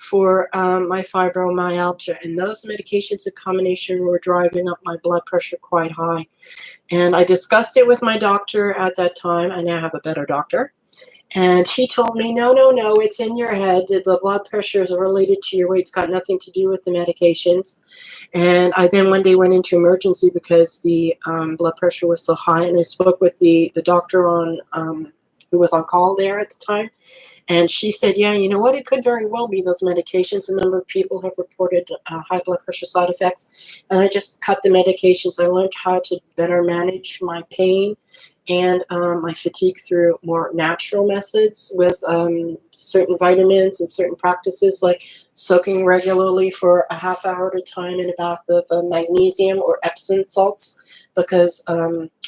for my fibromyalgia, and those medications in combination were driving up my blood pressure quite high. And I discussed it with my doctor at that time. I now have a better doctor. And he told me, no, no, no, it's in your head. The blood pressure is related to your weight. It's got nothing to do with the medications. And I then one day went into emergency because the blood pressure was so high. And I spoke with the doctor on who was on call there at the time. And she said, yeah, you know what? It could very well be those medications. A number of people have reported high blood pressure side effects. And I just cut the medications. I learned how to better manage my pain and my fatigue through more natural methods with certain vitamins and certain practices, like soaking regularly for a half hour at a time in a bath of magnesium or Epsom salts, because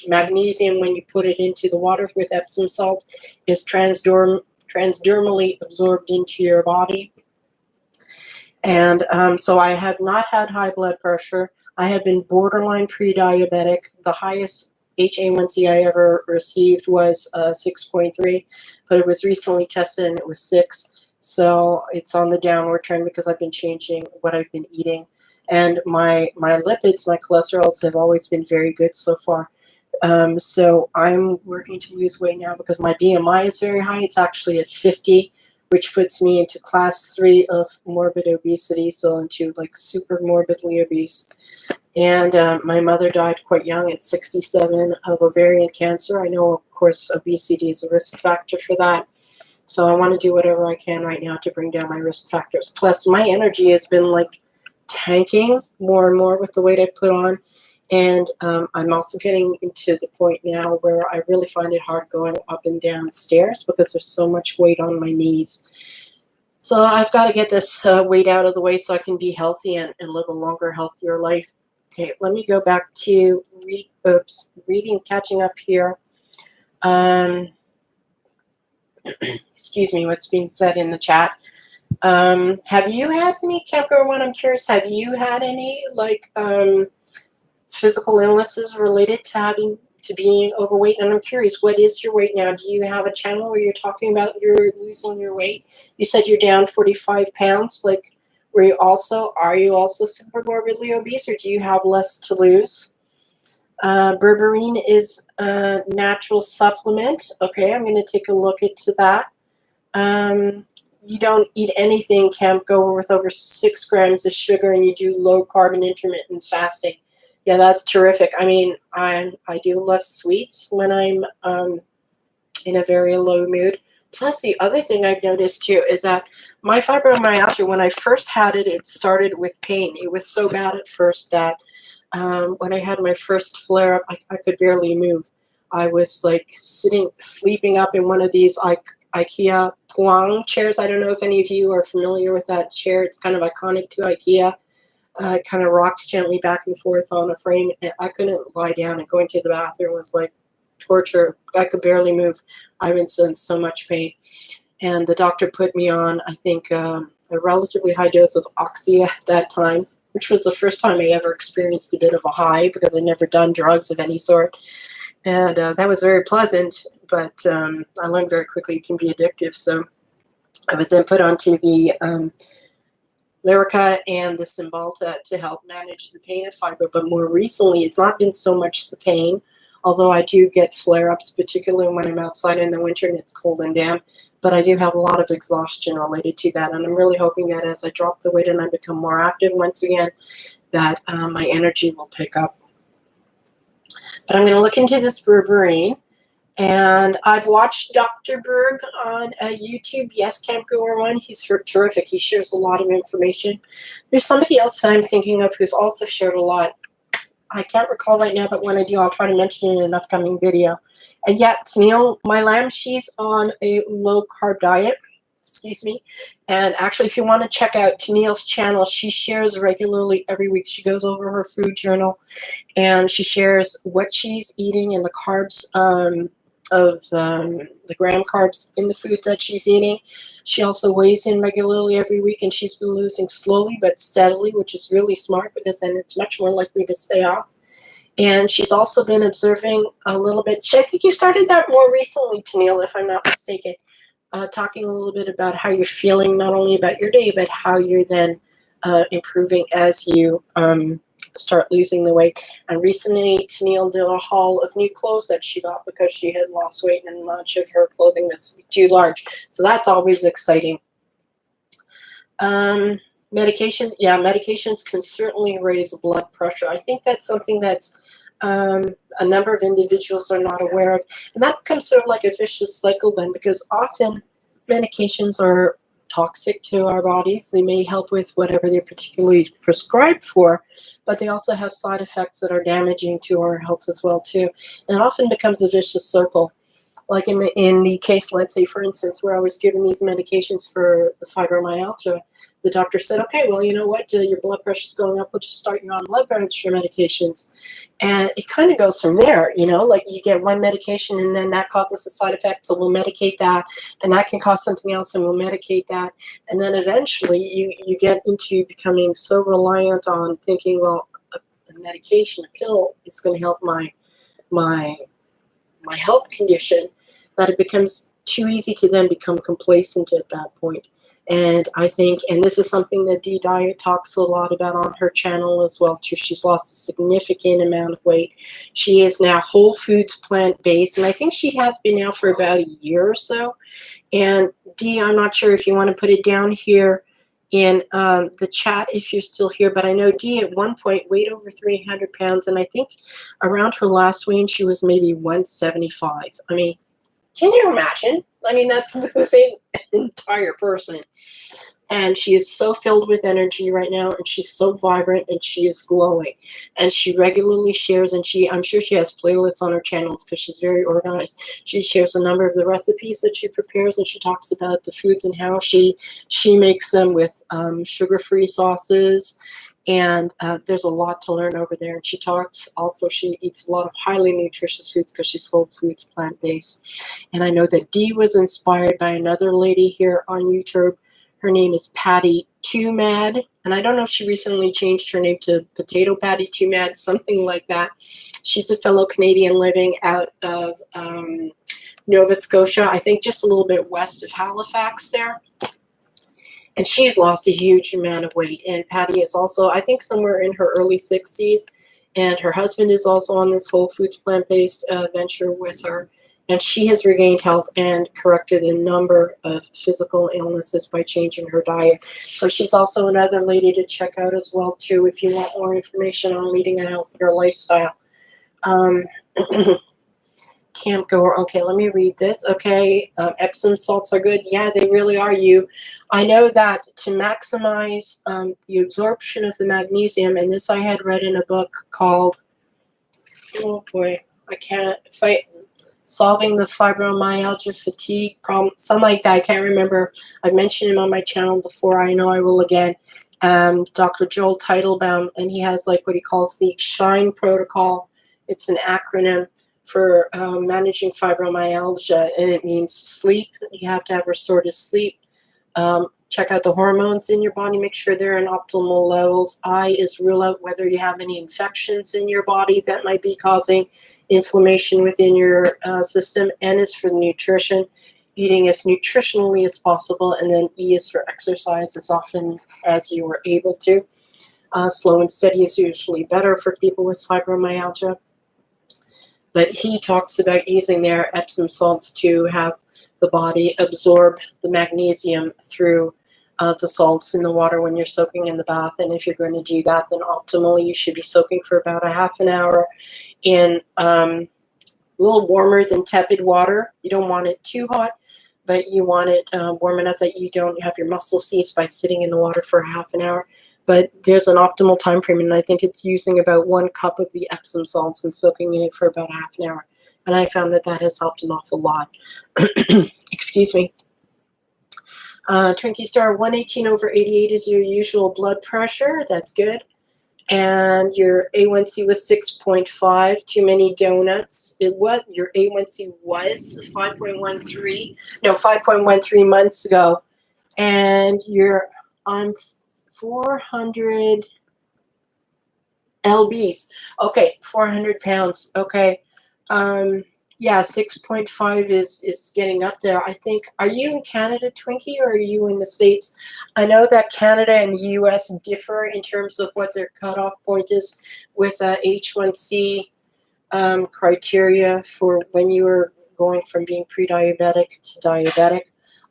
magnesium, when you put it into the water with Epsom salt, is transdermally absorbed into your body. And so I have not had high blood pressure. I have been borderline pre-diabetic. The highest HA1C I ever received was 6.3, but it was recently tested and it was 6. So it's on the downward trend because I've been changing what I've been eating. And my lipids, my cholesterols have always been very good so far. So I'm working to lose weight now because my BMI is very high. It's actually at 50, which puts me into class 3 of morbid obesity, so into like super morbidly obese. And my mother died quite young at 67 of ovarian cancer. I know, of course, obesity is a risk factor for that. So I want to do whatever I can right now to bring down my risk factors. Plus, my energy has been like tanking more and more with the weight I put on. And I'm also getting into the point now where I really find it hard going up and down stairs because there's so much weight on my knees. So I've got to get this weight out of the way so I can be healthy and live a longer, healthier life. Okay, let me go back to reading, catching up here. Excuse me, what's being said in the chat. Have you had any, Camp Girl One, I'm curious, have you had any like physical illnesses related to being overweight? And I'm curious, what is your weight now? Do you have a channel where you're talking about you're losing your weight? You said you're down 45 pounds. Like, are you also super morbidly obese, or do you have less to lose? Berberine is a natural supplement. Okay, I'm going to take a look into that. You don't eat anything, Camp Goer, with over 6 grams of sugar, and you do low carb and intermittent fasting. Yeah, that's terrific. I mean, I do love sweets when I'm in a very low mood. Plus, the other thing I've noticed too is that my fibromyalgia, when I first had it, it started with pain. It was so bad at first that when I had my first flare up, I could barely move. I was like sleeping up in one of these IKEA Puang chairs. I don't know if any of you are familiar with that chair. It's kind of iconic to IKEA. It kind of rocks gently back and forth on a frame. I couldn't lie down, and going to the bathroom was like torture. I could barely move. I was in so much pain. And the doctor put me on, I think, a relatively high dose of Oxy at that time, which was the first time I ever experienced a bit of a high because I'd never done drugs of any sort. And that was very pleasant, but I learned very quickly it can be addictive. So I was then put onto the Lyrica and the Cymbalta to help manage the pain of fibro. But more recently, it's not been so much the pain, although I do get flare-ups, particularly when I'm outside in the winter and it's cold and damp. But I do have a lot of exhaustion related to that. And I'm really hoping that as I drop the weight and I become more active once again, that my energy will pick up. But I'm going to look into this berberine. And I've watched Dr. Berg on YouTube. Yes, Camp Goer One. He's terrific. He shares a lot of information. There's somebody else that I'm thinking of who's also shared a lot. I can't recall right now, but when I do, I'll try to mention it in an upcoming video. And yeah, Tennielle, my lamb, she's on a low-carb diet. Excuse me. And actually, if you want to check out Tennielle's channel, she shares regularly every week. She goes over her food journal, and she shares what she's eating and the carbs the gram carbs in the food that she's eating. She also weighs in regularly every week, and she's been losing slowly but steadily, which is really smart because then it's much more likely to stay off. And she's also been observing a little bit. I think you started that more recently, Tennielle, if I'm not mistaken. talking a little bit about how you're feeling, not only about your day, but how you're then improving as you start losing the weight. And recently, Tennielle did a haul of new clothes that she got because she had lost weight and much of her clothing was too large. So that's always exciting. Medications, yeah, medications can certainly raise blood pressure. I think that's something that's a number of individuals are not aware of. And that becomes sort of like a vicious cycle then, because often medications are toxic to our bodies. They may help with whatever they're particularly prescribed for, but they also have side effects that are damaging to our health as well too. And it often becomes a vicious circle. Like in the case, let's say, for instance, where I was given these medications for the fibromyalgia, the doctor said, okay, well, you know what, your blood pressure's going up, we'll just start you on blood pressure medications. And it kind of goes from there, like you get one medication and then that causes a side effect, so we'll medicate that, and that can cause something else and we'll medicate that. And then eventually you get into becoming so reliant on thinking, well, a medication, a pill is going to help my health condition, that it becomes too easy to then become complacent at that point. And I think, and this is something that Dee Diet talks a lot about on her channel as well too. She's lost a significant amount of weight. She is now whole foods plant-based, and I think she has been now for about a year or so. And Dee, I'm not sure if you want to put it down here in the chat if you're still here, but I know Dee at one point weighed over 300 pounds, and I think around her last weigh-in she was maybe 175. I mean, can you imagine? I mean, that's losing an entire person. And she is so filled with energy right now, and she's so vibrant, and she is glowing. And she regularly shares, and I'm sure she has playlists on her channels because she's very organized. She shares a number of the recipes that she prepares, and she talks about the foods and how she makes them with sugar-free sauces. And there's a lot to learn over there. And she talks also, she eats a lot of highly nutritious foods because she's whole foods plant-based. And I know that Dee was inspired by another lady here on YouTube. Her name is Patty Too Mad. And I don't know if she recently changed her name to Potato Patty Too Mad, something like that. She's a fellow Canadian living out of Nova Scotia, I think just a little bit west of Halifax there. And she's lost a huge amount of weight. And Patty is also, I think, somewhere in her early 60s. And her husband is also on this whole foods plant-based venture with her. And she has regained health and corrected a number of physical illnesses by changing her diet. So she's also another lady to check out as well, too, if you want more information on leading a healthier lifestyle. Camp goer. Okay, let me read this. Okay, Epsom salts are good. Yeah, they really are. I know that to maximize the absorption of the magnesium, and this I had read in a book called, oh boy, I can't fight. Solving the fibromyalgia fatigue problem, something like that. I can't remember. I've mentioned him on my channel before. I know I will again. Dr. Joel Teitelbaum, and he has like what he calls the SHINE protocol. It's an acronym for managing fibromyalgia, and it means sleep. You have to have restorative sleep. Check out the hormones in your body, make sure they're in optimal levels. I is rule out whether you have any infections in your body that might be causing inflammation within your system. N is for nutrition, eating as nutritionally as possible, and then E is for exercise as often as you are able to. Slow and steady is usually better for people with fibromyalgia. But he talks about using their Epsom salts to have the body absorb the magnesium through the salts in the water when you're soaking in the bath. And if you're going to do that, then optimally you should be soaking for about a half an hour in a little warmer than tepid water. You don't want it too hot, but you want it warm enough that you don't have your muscles seized by sitting in the water for half an hour. But there's an optimal time frame, and I think it's using about 1 cup of the Epsom salts and soaking in it for about half an hour. And I found that has helped an awful lot. Excuse me. Twinkie Star, 118/88 is your usual blood pressure. That's good. And your A1C was 6.5. Too many donuts. Your A1C was 5.13. No, 5.13 months ago. And you're on 400 lbs. Okay, 400 pounds. Okay. Yeah, 6.5 is getting up there. I think. Are you in Canada, Twinkie, or are you in the States? I know that Canada and the U.S. differ in terms of what their cutoff point is with H1C criteria for when you were going from being pre-diabetic to diabetic.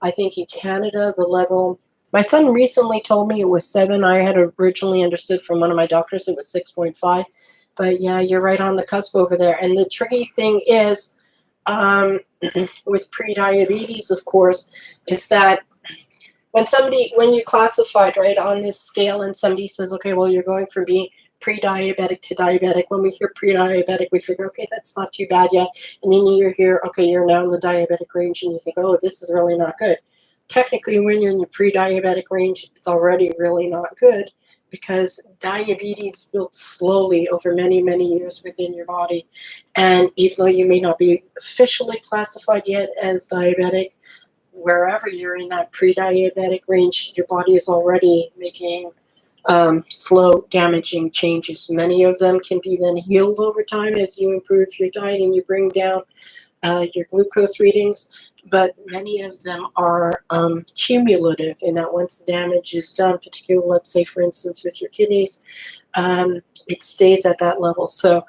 I think in Canada, the level. My son recently told me it was 7. I had originally understood from one of my doctors it was 6.5. But yeah, you're right on the cusp over there. And the tricky thing is, um, with pre-diabetes, of course, is that when you're classified right on this scale, and somebody says, okay, well, you're going from being pre-diabetic to diabetic. When we hear pre-diabetic, we figure, okay, that's not too bad yet. And then you hear, okay, you're now in the diabetic range, and you think, oh, this is really not good. Technically, when you're in the pre-diabetic range, it's already really not good, because diabetes builds slowly over many, many years within your body. And even though you may not be officially classified yet as diabetic, wherever you're in that pre-diabetic range, your body is already making slow, damaging changes. Many of them can be then healed over time as you improve your diet and you bring down your glucose readings. But many of them are cumulative, in that once the damage is done, particularly, let's say, for instance, with your kidneys, it stays at that level. So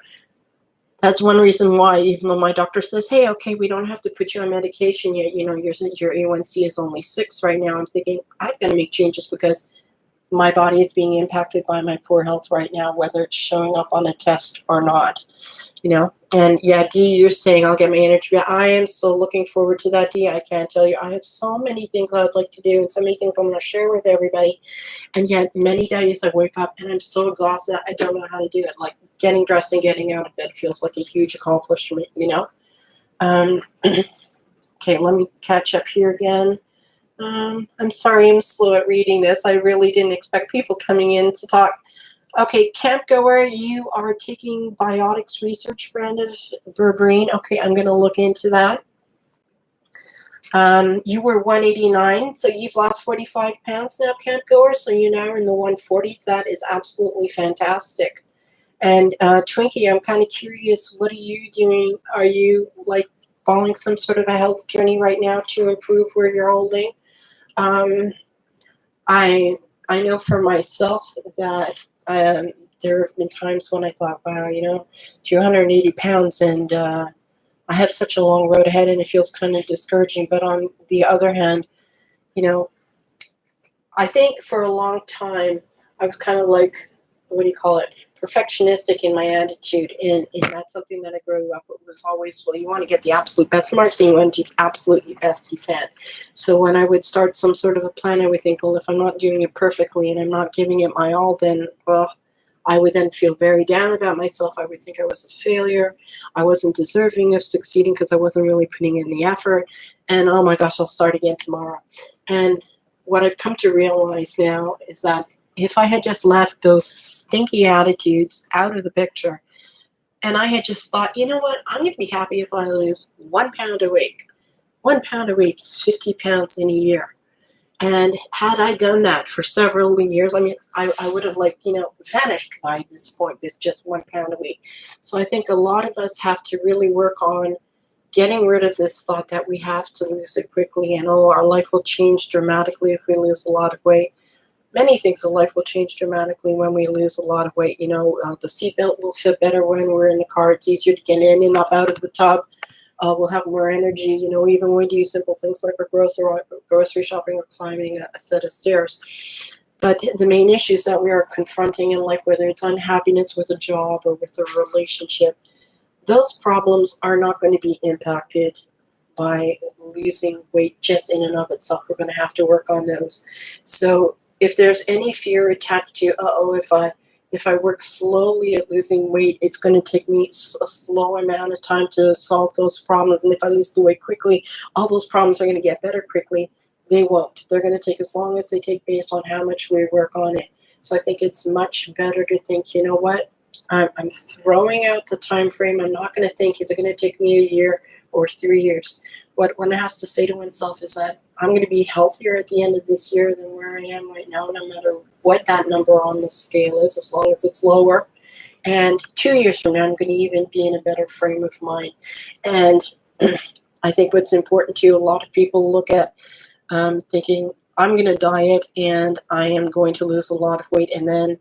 that's one reason why, even though my doctor says, hey, okay, we don't have to put you on medication yet, your A1C is only 6 right now, I'm thinking, I've got to make changes because my body is being impacted by my poor health right now, whether it's showing up on a test or not. And yeah, Dee, you're saying I'll get my energy back. I am so looking forward to that, Dee. I can't tell you. I have so many things I would like to do and so many things I'm going to share with everybody. And yet many days I wake up and I'm so exhausted, I don't know how to do it. Like getting dressed and getting out of bed feels like a huge accomplishment, Okay, let me catch up here again. I'm sorry I'm slow at reading this. I really didn't expect people coming in to talk. Okay, camp goer, you are taking biotics research brand of berberine. Okay, I'm going to look into that. You were 189, so you've lost 45 pounds now, camp goer, so you're now in the 140s. That is absolutely fantastic. And Twinkie, I'm kind of curious, what are you doing? Are you like following some sort of a health journey right now to improve where you're holding? I know for myself that there have been times when I thought, wow, 280 pounds and I have such a long road ahead and it feels kind of discouraging. But on the other hand, I think for a long time I was kind of like, what do you call it, perfectionistic in my attitude. And that's something that I grew up with. It was always, well, you want to get the absolute best marks and you want to do the absolute best you can. So when I would start some sort of a plan, I would think, well, if I'm not doing it perfectly and I'm not giving it my all, then, well, I would then feel very down about myself. I would think I was a failure. I wasn't deserving of succeeding because I wasn't really putting in the effort. And oh my gosh, I'll start again tomorrow. And what I've come to realize now is that if I had just left those stinky attitudes out of the picture and I had just thought, you know what, I'm going to be happy if I lose 1 pound a week. 1 pound a week is 50 pounds in a year. And had I done that for several years, I mean, I would have vanished by this point with just 1 pound a week. So I think a lot of us have to really work on getting rid of this thought that we have to lose it quickly and, oh, our life will change dramatically if we lose a lot of weight. Many things in life will change dramatically when we lose a lot of weight. The seatbelt will fit better when we're in the car. It's easier to get in and up out of the tub. We'll have more energy, even when we do simple things like grocery shopping or climbing a set of stairs. But the main issues that we are confronting in life, whether it's unhappiness with a job or with a relationship, those problems are not going to be impacted by losing weight just in and of itself. We're going to have to work on those. So if there's any fear attached to, if I work slowly at losing weight, it's going to take me a slow amount of time to solve those problems. And if I lose the weight quickly, all those problems are going to get better quickly. They won't. They're going to take as long as they take based on how much we work on it. So I think it's much better to think, you know what, I'm throwing out the time frame. I'm not going to think, is it going to take me a year or 3 years? What one has to say to oneself is that I'm going to be healthier at the end of this year than where I am right now, no matter what that number on the scale is, as long as it's lower. And 2 years from now, I'm going to even be in a better frame of mind. And I think what's important too, a lot of people look at thinking, I'm going to diet and I am going to lose a lot of weight, and then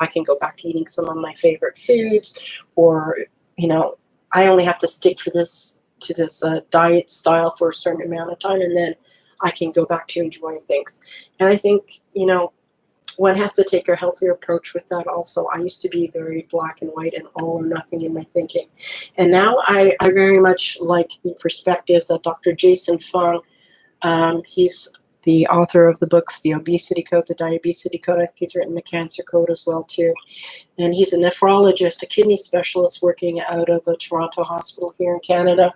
I can go back to eating some of my favorite foods, or, I only have to stick to this diet style for a certain amount of time, and then I can go back to enjoying things. And I think, one has to take a healthier approach with that also. I used to be very black and white and all or nothing in my thinking. And now I very much like the perspective that Dr. Jason Fung, he's the author of the books, The Obesity Code, The Diabesity Code. I think he's written The Cancer Code as well, too. And he's a nephrologist, a kidney specialist working out of a Toronto hospital here in Canada.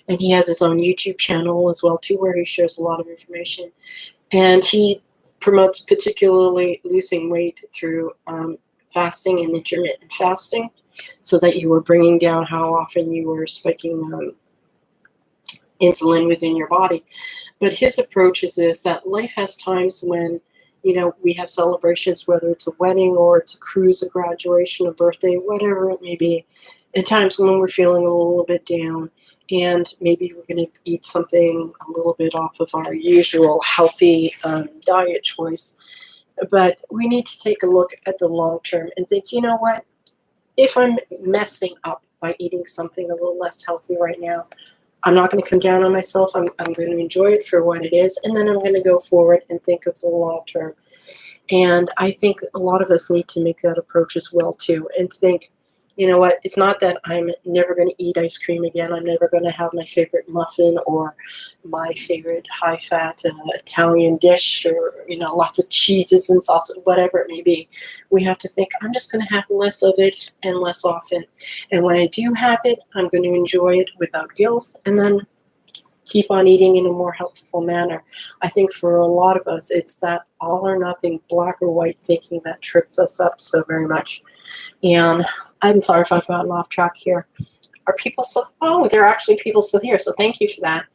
And he has his own YouTube channel as well, too, where he shares a lot of information. And he promotes particularly losing weight through fasting and intermittent fasting, so that you were bringing down how often you were spiking insulin within your body. But his approach is this, that life has times when, we have celebrations, whether it's a wedding or it's a cruise, a graduation, a birthday, whatever it may be, and times when we're feeling a little bit down, and maybe we're going to eat something a little bit off of our usual healthy diet choice. But we need to take a look at the long term and think, you know what? If I'm messing up by eating something a little less healthy right now, I'm not going to come down on myself. I'm going to enjoy it for what it is, and then I'm going to go forward and think of the long term. And I think a lot of us need to make that approach as well, too, and think, you know what, it's not that I'm never going to eat ice cream again. I'm never going to have my favorite muffin or my favorite high-fat Italian dish, or, lots of cheeses and sauces, whatever it may be. We have to think, I'm just going to have less of it and less often. And when I do have it, I'm going to enjoy it without guilt, and then keep on eating in a more healthful manner. I think for a lot of us, it's that all or nothing, black or white thinking that trips us up so very much. And I'm sorry if I've gotten off track here. Are people still? Oh, there are actually people still here, so thank you for that.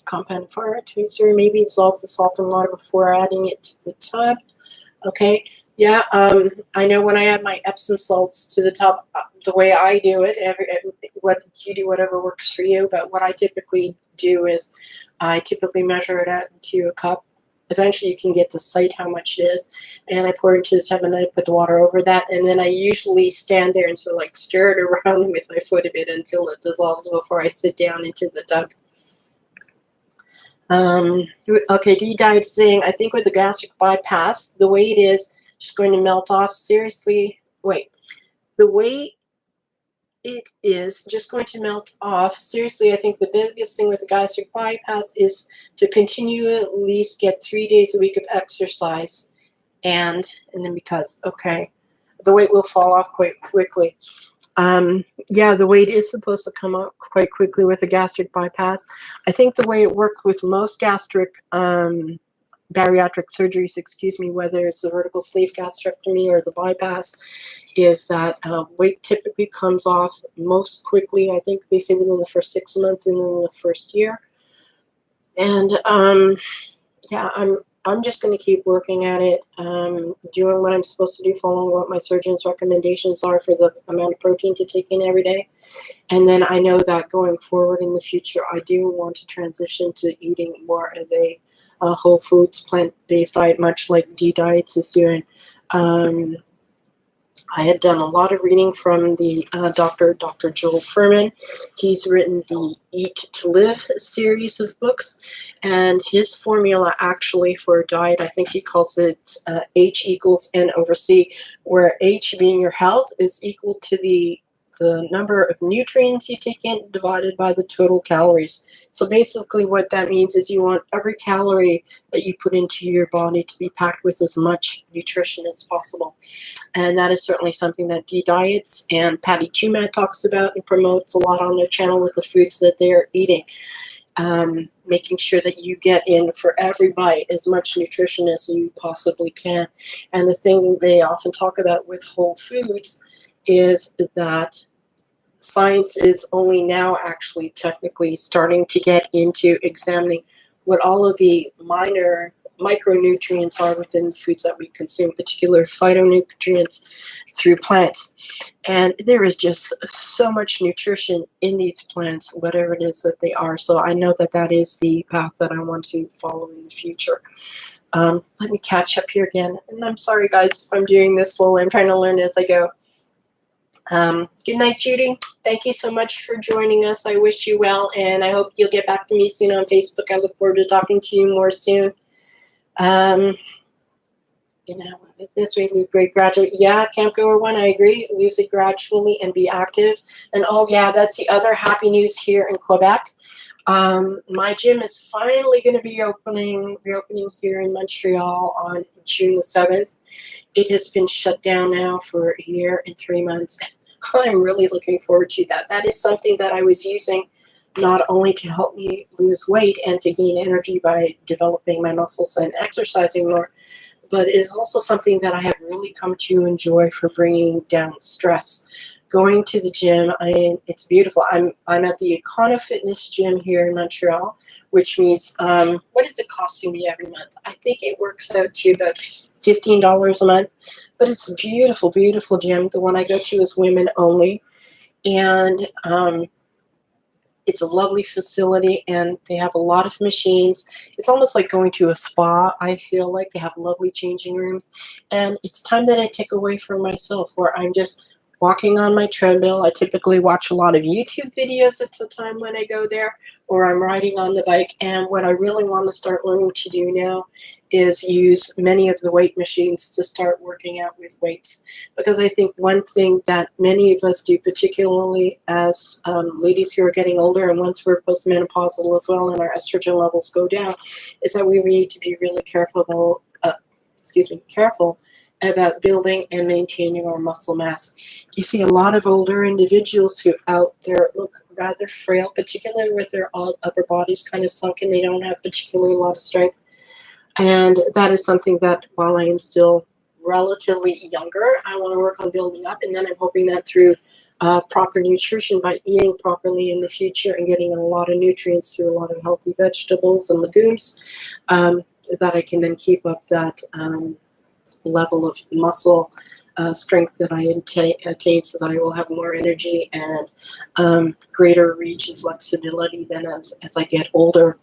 Compound fire twister, maybe dissolve the salt and water before adding it to the tub. Okay, yeah, I know when I add my Epsom salts to the tub, the way I do it, what you do, whatever works for you, but what I typically do is I typically measure it out into a cup. Eventually you can get to sight how much it is, and I pour it into the tub, and then I put the water over that, and then I usually stand there and sort of stir it around with my foot a bit until it dissolves before I sit down into the tub. Okay, de-dieting, I think with the gastric bypass, the way it is just going to melt off. Seriously, wait, the way it is just going to melt off. Seriously, I think the biggest thing with the gastric bypass is to continue at least get 3 days a week of exercise, and then because, okay, the weight will fall off quite quickly. Yeah, the weight is supposed to come up quite quickly with a gastric bypass. I think the way it worked with most gastric bariatric surgeries, whether it's the vertical sleeve gastrectomy or the bypass, is that weight typically comes off most quickly. I think they say within the first 6 months and then the first year. And yeah, I'm just going to keep working at it, doing what I'm supposed to do, following what my surgeon's recommendations are for the amount of protein to take in every day. And then I know that going forward in the future, I do want to transition to eating more of a whole foods, plant-based diet, much like D-Diets is doing. I had done a lot of reading from the Dr. Joel Fuhrman. He's written the Eat to Live series of books, and his formula actually for a diet, I think he calls it H equals N over C, where H being your health is equal to the number of nutrients you take in divided by the total calories. So basically what that means is you want every calorie that you put into your body to be packed with as much nutrition as possible. And that is certainly something that D-Diets and Patty Chumat talks about and promotes a lot on their channel with the foods that they're eating. Making sure that you get in for every bite as much nutrition as you possibly can. And the thing they often talk about with whole foods is that science is only now actually technically starting to get into examining what all of the minor micronutrients are within the foods that we consume, particular phytonutrients through plants. And there is just so much nutrition in these plants, whatever it is that they are. So I know that that is the path that I want to follow in the future. Let me catch up here again. And I'm sorry, guys, if I'm doing this slowly. I'm trying to learn as I go. Good night, Judy. Thank you so much for joining us. I wish you well, and I hope you'll get back to me soon on Facebook. I look forward to talking to you more soon. This way we break gradually. Yeah, campgoer one, I agree. Lose it gradually and be active. And oh yeah, that's the other happy news here in Quebec. My gym is finally going to be reopening here in Montreal on June the 7th. It has been shut down now for a year and 3 months. I'm really looking forward to that. That is something that I was using not only to help me lose weight and to gain energy by developing my muscles and exercising more, but it is also something that I have really come to enjoy for bringing down stress. Going to the gym, it's beautiful. I'm at the Econo Fitness gym here in Montreal, which means, what is it costing me every month? I think it works out to about $15 a month, but it's a beautiful, beautiful gym. The one I go to is women only, and it's a lovely facility, and they have a lot of machines. It's almost like going to a spa. I feel like they have lovely changing rooms, and it's time that I take away from myself, where I'm just walking on my treadmill. I typically watch a lot of YouTube videos at the time when I go there, or I'm riding on the bike. And what I really want to start learning to do now is use many of the weight machines to start working out with weights. Because I think one thing that many of us do, particularly as ladies who are getting older, and once we're postmenopausal as well and our estrogen levels go down, is that we need to be really careful about building and maintaining our muscle mass. You see a lot of older individuals who out there look rather frail, particularly with their upper bodies kind of sunken. They don't have particularly a lot of strength. And that is something that while I am still relatively younger, I want to work on building up. And then I'm hoping that through proper nutrition, by eating properly in the future and getting a lot of nutrients through a lot of healthy vegetables and legumes, that I can then keep up that level of muscle strength that I attain, so that I will have more energy and greater reach and flexibility then as I get older.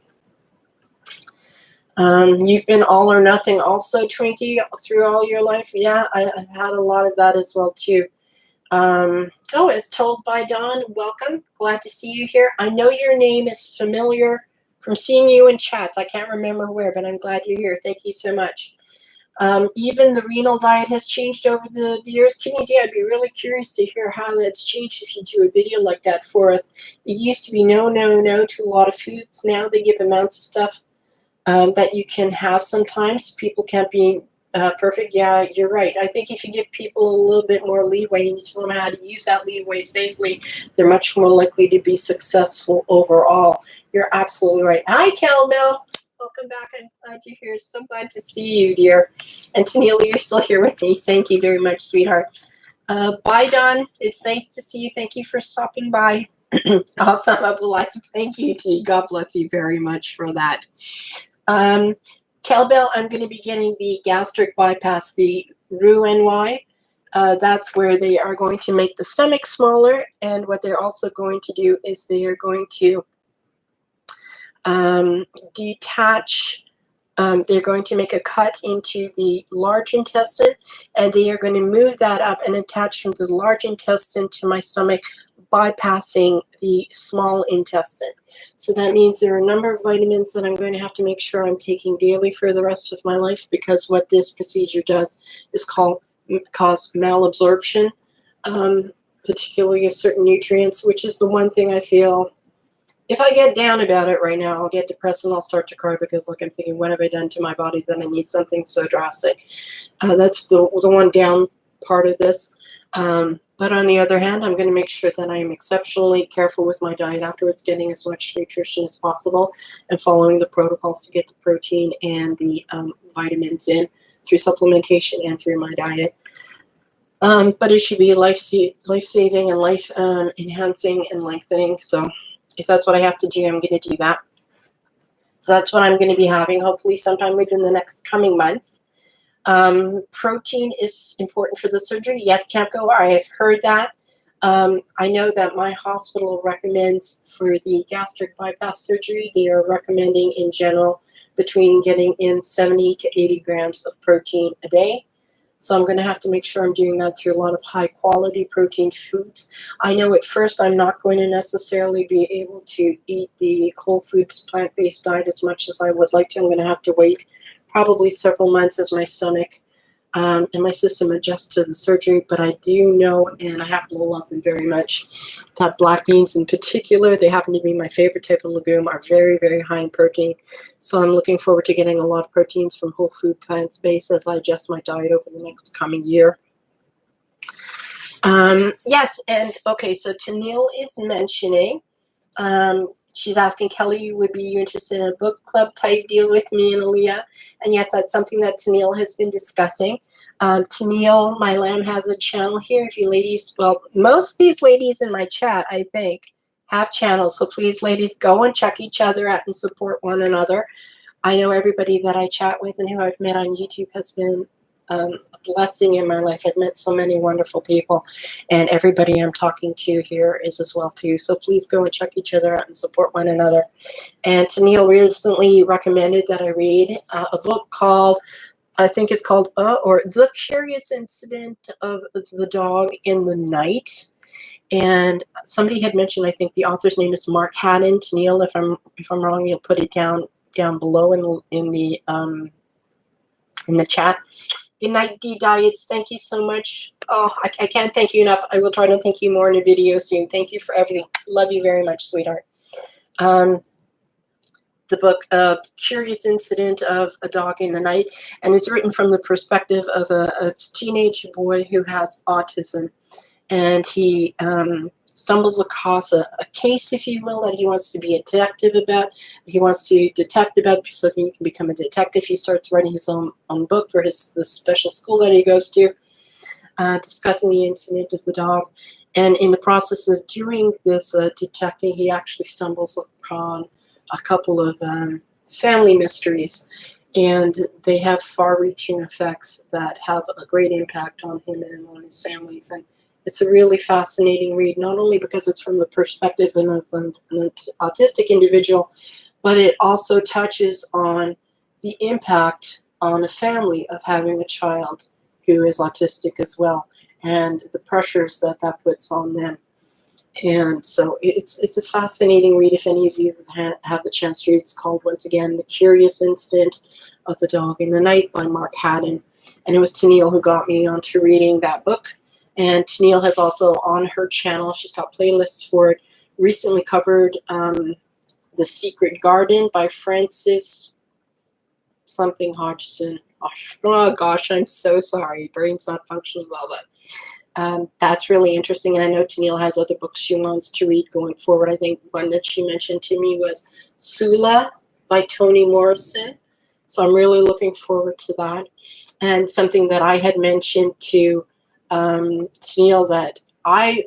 You've been all or nothing also, Twinkie, through all your life? Yeah, I've had a lot of that as well too. As told by Dawn, welcome. Glad to see you here. I know your name is familiar from seeing you in chats. I can't remember where, but I'm glad you're here. Thank you so much. Even the renal diet has changed over the years. Kenny D, I'd be really curious to hear how that's changed if you do a video like that for us. It used to be no to a lot of foods. Now they give amounts of stuff that you can have sometimes. People can't be perfect. Yeah, you're right. I think if you give people a little bit more leeway and you tell them how to use that leeway safely, they're much more likely to be successful overall. You're absolutely right. Hi, Kelbell. Welcome back. I'm glad you're here. So glad to see you, dear. And Tennielle, you're still here with me. Thank you very much, sweetheart. Bye, Don. It's nice to see you. Thank you for stopping by. I'll thumb up the life. Thank you, T. God bless you very much for that. Kelbell, I'm going to be getting the gastric bypass, the Roux-en-Y. That's where they are going to make the stomach smaller. And what they're also going to do is they are going to detach, they're going to make a cut into the large intestine, and they are going to move that up and attach from the large intestine to my stomach, bypassing the small intestine. So that means there are a number of vitamins that I'm going to have to make sure I'm taking daily for the rest of my life, because what this procedure does is cause malabsorption, particularly of certain nutrients, which is the one thing I feel. If I get down about it right now, I'll get depressed and I'll start to cry, because I'm thinking, what have I done to my body that I need something so drastic? That's the one down part of this. But on the other hand, I'm going to make sure that I am exceptionally careful with my diet afterwards, getting as much nutrition as possible and following the protocols to get the protein and the vitamins in through supplementation and through my diet. But it should be life-saving and life-enhancing and lengthening. So if that's what I have to do, I'm going to do that. So that's what I'm going to be having, hopefully sometime within the next coming month. Protein is important for the surgery. Yes, can't go. I have heard that. I know that my hospital recommends for the gastric bypass surgery, they are recommending in general between getting in 70 to 80 grams of protein a day. So I'm going to have to make sure I'm doing that through a lot of high quality protein foods. I know at first I'm not going to necessarily be able to eat the whole foods plant-based diet as much as I would like to. I'm going to have to wait probably several months as my stomach and my system adjusts to the surgery. But I do know, and I happen to love them very much, that black beans in particular, they happen to be my favorite type of legume, are very, very high in protein. So I'm looking forward to getting a lot of proteins from whole food plant-based as I adjust my diet over the next coming year. Yes, and okay, so Tennielle is mentioning, she's asking, Kelly, would you interested in a book club type deal with me and Aaliyah? And yes, that's something that Tennielle has been discussing. Tennielle, my lamb, has a channel here. If you ladies, well, most of these ladies in my chat, I think, have channels. So please, ladies, go and check each other out and support one another. I know everybody that I chat with and who I've met on YouTube has been a blessing in my life. I've met so many wonderful people, and everybody I'm talking to here is as well too. So please go and check each other out and support one another. And Tennielle recently recommended that I read a book called, I think it's called, or The Curious Incident of the Dog in the Night. And somebody had mentioned, I think the author's name is Mark Haddon. Tennielle, if I'm wrong, you'll put it down below in the chat. Good night, D Diets. Thank you so much. Oh, I can't thank you enough. I will try to thank you more in a video soon. Thank you for everything. Love you very much, sweetheart. The book, Curious Incident of a Dog in the Night, and it's written from the perspective of a teenage boy who has autism, and he stumbles across a case, if you will, that he wants to be a detective about. He wants to detect about so that he can become a detective. He starts writing his own book for the special school that he goes to, discussing the incident of the dog. And in the process of doing this detecting, he actually stumbles upon a couple of family mysteries, and they have far-reaching effects that have a great impact on him and on his families. And it's a really fascinating read, not only because it's from the perspective of an autistic individual, but it also touches on the impact on a family of having a child who is autistic as well, and the pressures that puts on them. And so it's a fascinating read if any of you have the chance to read. It's called, once again, The Curious Incident of the Dog in the Night by Mark Haddon. And it was Tennielle who got me onto reading that book. And Tennielle has also on her channel, she's got playlists for it, recently covered The Secret Garden by Frances something Hodgson. Oh gosh, I'm so sorry. Brain's not functioning well, but that's really interesting. And I know Tennielle has other books she wants to read going forward. I think one that she mentioned to me was Sula by Toni Morrison. So I'm really looking forward to that. And something that I had mentioned to Tennielle, that I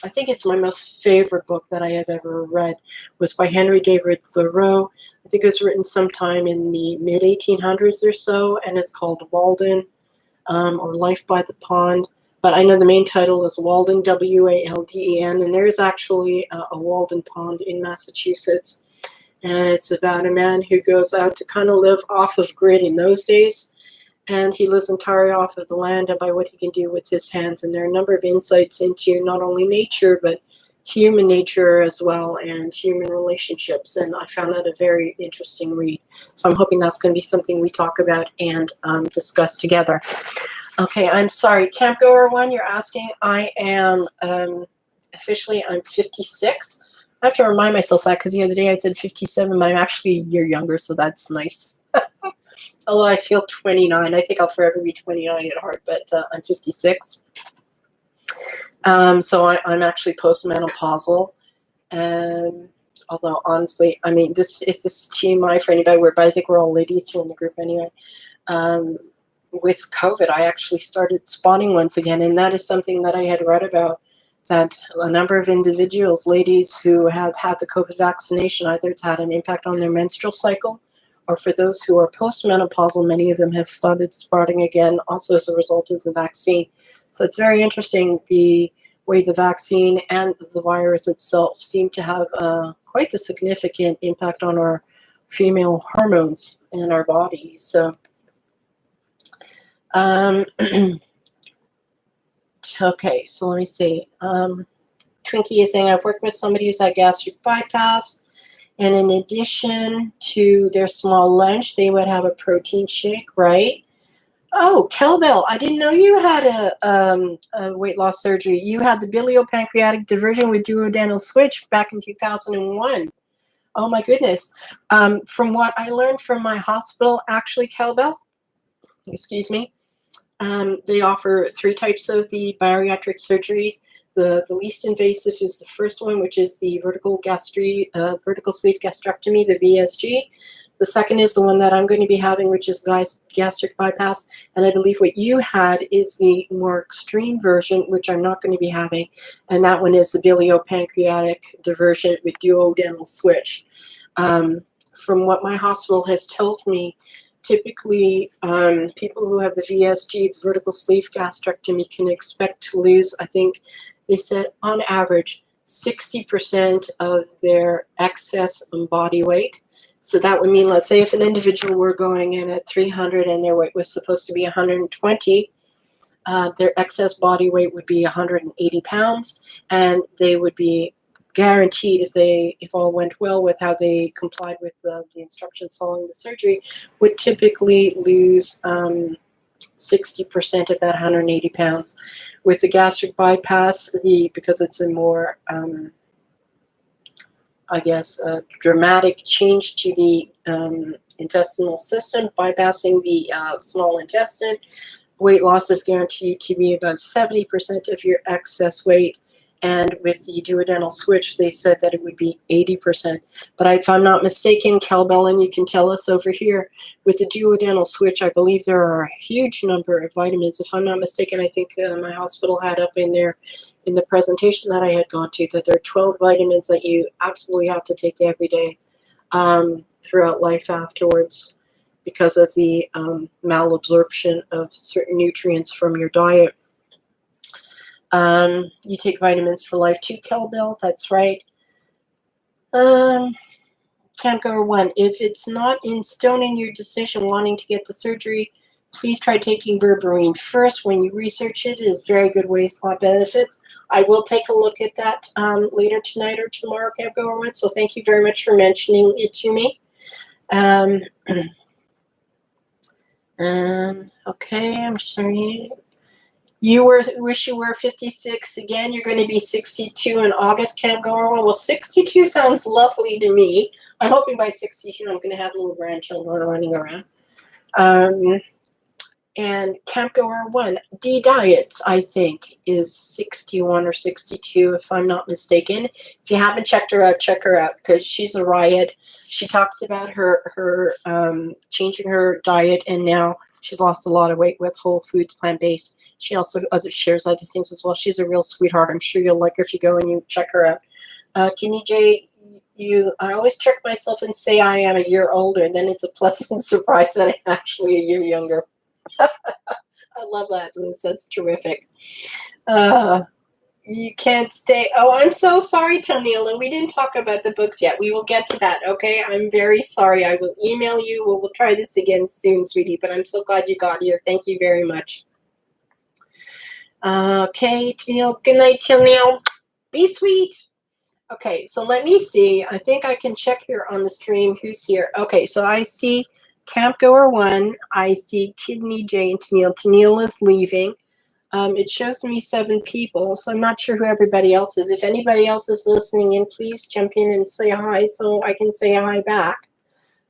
think it's my most favorite book that I have ever read, was by Henry David Thoreau. I think it was written sometime in the mid-1800s or so, and it's called Walden, or Life by the Pond. But I know the main title is Walden, W-A-L-D-E-N, and there is actually a Walden Pond in Massachusetts. And it's about a man who goes out to kind of live off of grid in those days. And he lives entirely off of the land and by what he can do with his hands. And there are a number of insights into not only nature, but human nature as well, and human relationships. And I found that a very interesting read. So I'm hoping that's going to be something we talk about and discuss together. Okay, I'm sorry. Campgoer one, you're asking. I am officially, I'm 56. I have to remind myself that because the other day I said 57, but I'm actually a year younger, so that's nice. Although I feel 29. I think I'll forever be 29 at heart, but I'm 56. So I'm actually postmenopausal. Although, honestly, I mean, if this is TMI for anybody, but I think we're all ladies here in the group anyway. With COVID, I actually started spawning once again, and that is something that I had read about, that a number of individuals, ladies who have had the COVID vaccination, either it's had an impact on their menstrual cycle, or for those who are postmenopausal, many of them have started spotting again, also as a result of the vaccine. So it's very interesting the way the vaccine and the virus itself seem to have quite a significant impact on our female hormones in our bodies. So, okay, so let me see. Twinkie is saying, I've worked with somebody who's had gastric bypass, and in addition to their small lunch, they would have a protein shake, right? Oh, Kelbell, I didn't know you had a weight loss surgery. You had the biliopancreatic diversion with duodenal switch back in 2001. Oh, my goodness. From what I learned from my hospital, actually, Kelbell, excuse me, they offer 3 types of the bariatric surgeries. The least invasive is the first one, which is the vertical sleeve gastrectomy, the VSG. The second is the one that I'm going to be having, which is gastric bypass. And I believe what you had is the more extreme version, which I'm not going to be having. And that one is the biliopancreatic diversion with duodenal switch. From what my hospital has told me, typically people who have the VSG, the vertical sleeve gastrectomy, can expect to lose, I think they said on average, 60% of their excess body weight. So that would mean, let's say if an individual were going in at 300 and their weight was supposed to be 120, their excess body weight would be 180 pounds, and they would be guaranteed, if all went well with how they complied with the instructions following the surgery, would typically lose 60% of that 180 pounds. With the gastric bypass, because it's a more dramatic change to the intestinal system, bypassing the small intestine, weight loss is guaranteed to be about 70% of your excess weight. And with the duodenal switch, they said that it would be 80%. But if I'm not mistaken, Kelbell, and you can tell us over here, with the duodenal switch, I believe there are a huge number of vitamins. If I'm not mistaken, I think my hospital had up in there, in the presentation that I had gone to, that there are 12 vitamins that you absolutely have to take every day throughout life afterwards because of the malabsorption of certain nutrients from your diet. You take vitamins for life too, Kelbell, that's right. Campgoer 1, if it's not in stone in your decision wanting to get the surgery, please try taking berberine first. When you research it, it is very good weight loss benefits. I will take a look at that later tonight or tomorrow, Campgoer 1, so thank you very much for mentioning it to me. Okay, I'm just sorry. Wish you were 56 again. You're going to be 62 in August, Campgoer 1. Well, 62 sounds lovely to me. I'm hoping by 62 I'm going to have little grandchildren running around. And Campgoer 1, D Diets, I think, is 61 or 62, if I'm not mistaken. If you haven't checked her out, check her out, because she's a riot. She talks about her changing her diet, and now she's lost a lot of weight with whole foods, plant-based. She also shares other things as well. She's a real sweetheart. I'm sure you'll like her if you go and you check her out. Kenny J, I always trick myself and say I am a year older, and then it's a pleasant surprise that I'm actually a year younger. I love that, Liz. That's terrific. You can't stay. Oh, I'm so sorry, Tennielle, and we didn't talk about the books yet. We will get to that, okay? I'm very sorry. I will email you. We'll try this again soon, sweetie, but I'm so glad you got here. Thank you very much. Okay, Tennielle. Good night, Tennielle. Be sweet. Okay, so let me see. I think I can check here on the stream who's here. Okay, so I see Campgoer 1. I see Kidney J and Tennielle. Tennielle is leaving. It shows me 7 people, so I'm not sure who everybody else is. If anybody else is listening in, please jump in and say hi so I can say hi back.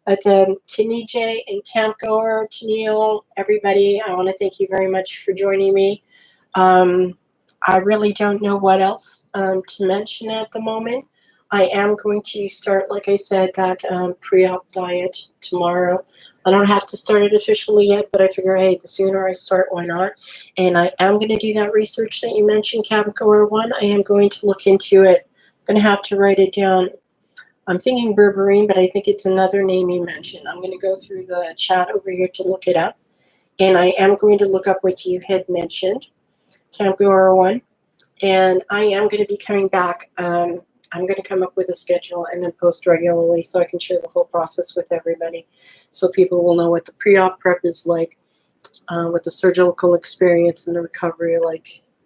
But Kidney J and Campgoer, Tennielle, everybody, I want to thank you very much for joining me. I really don't know what else to mention at the moment. I am going to start, like I said, that pre-op diet tomorrow. I don't have to start it officially yet, but I figure, hey, the sooner I start, why not? And I am going to do that research that you mentioned, Capricorn 1. I am going to look into it. I'm going to have to write it down. I'm thinking berberine, but I think it's another name you mentioned. I'm going to go through the chat over here to look it up. And I am going to look up what you had mentioned, Capricorn 1. And I am going to be coming back. I'm going to come up with a schedule and then post regularly so I can share the whole process with everybody, so people will know what the pre-op prep is like, what the surgical experience and the recovery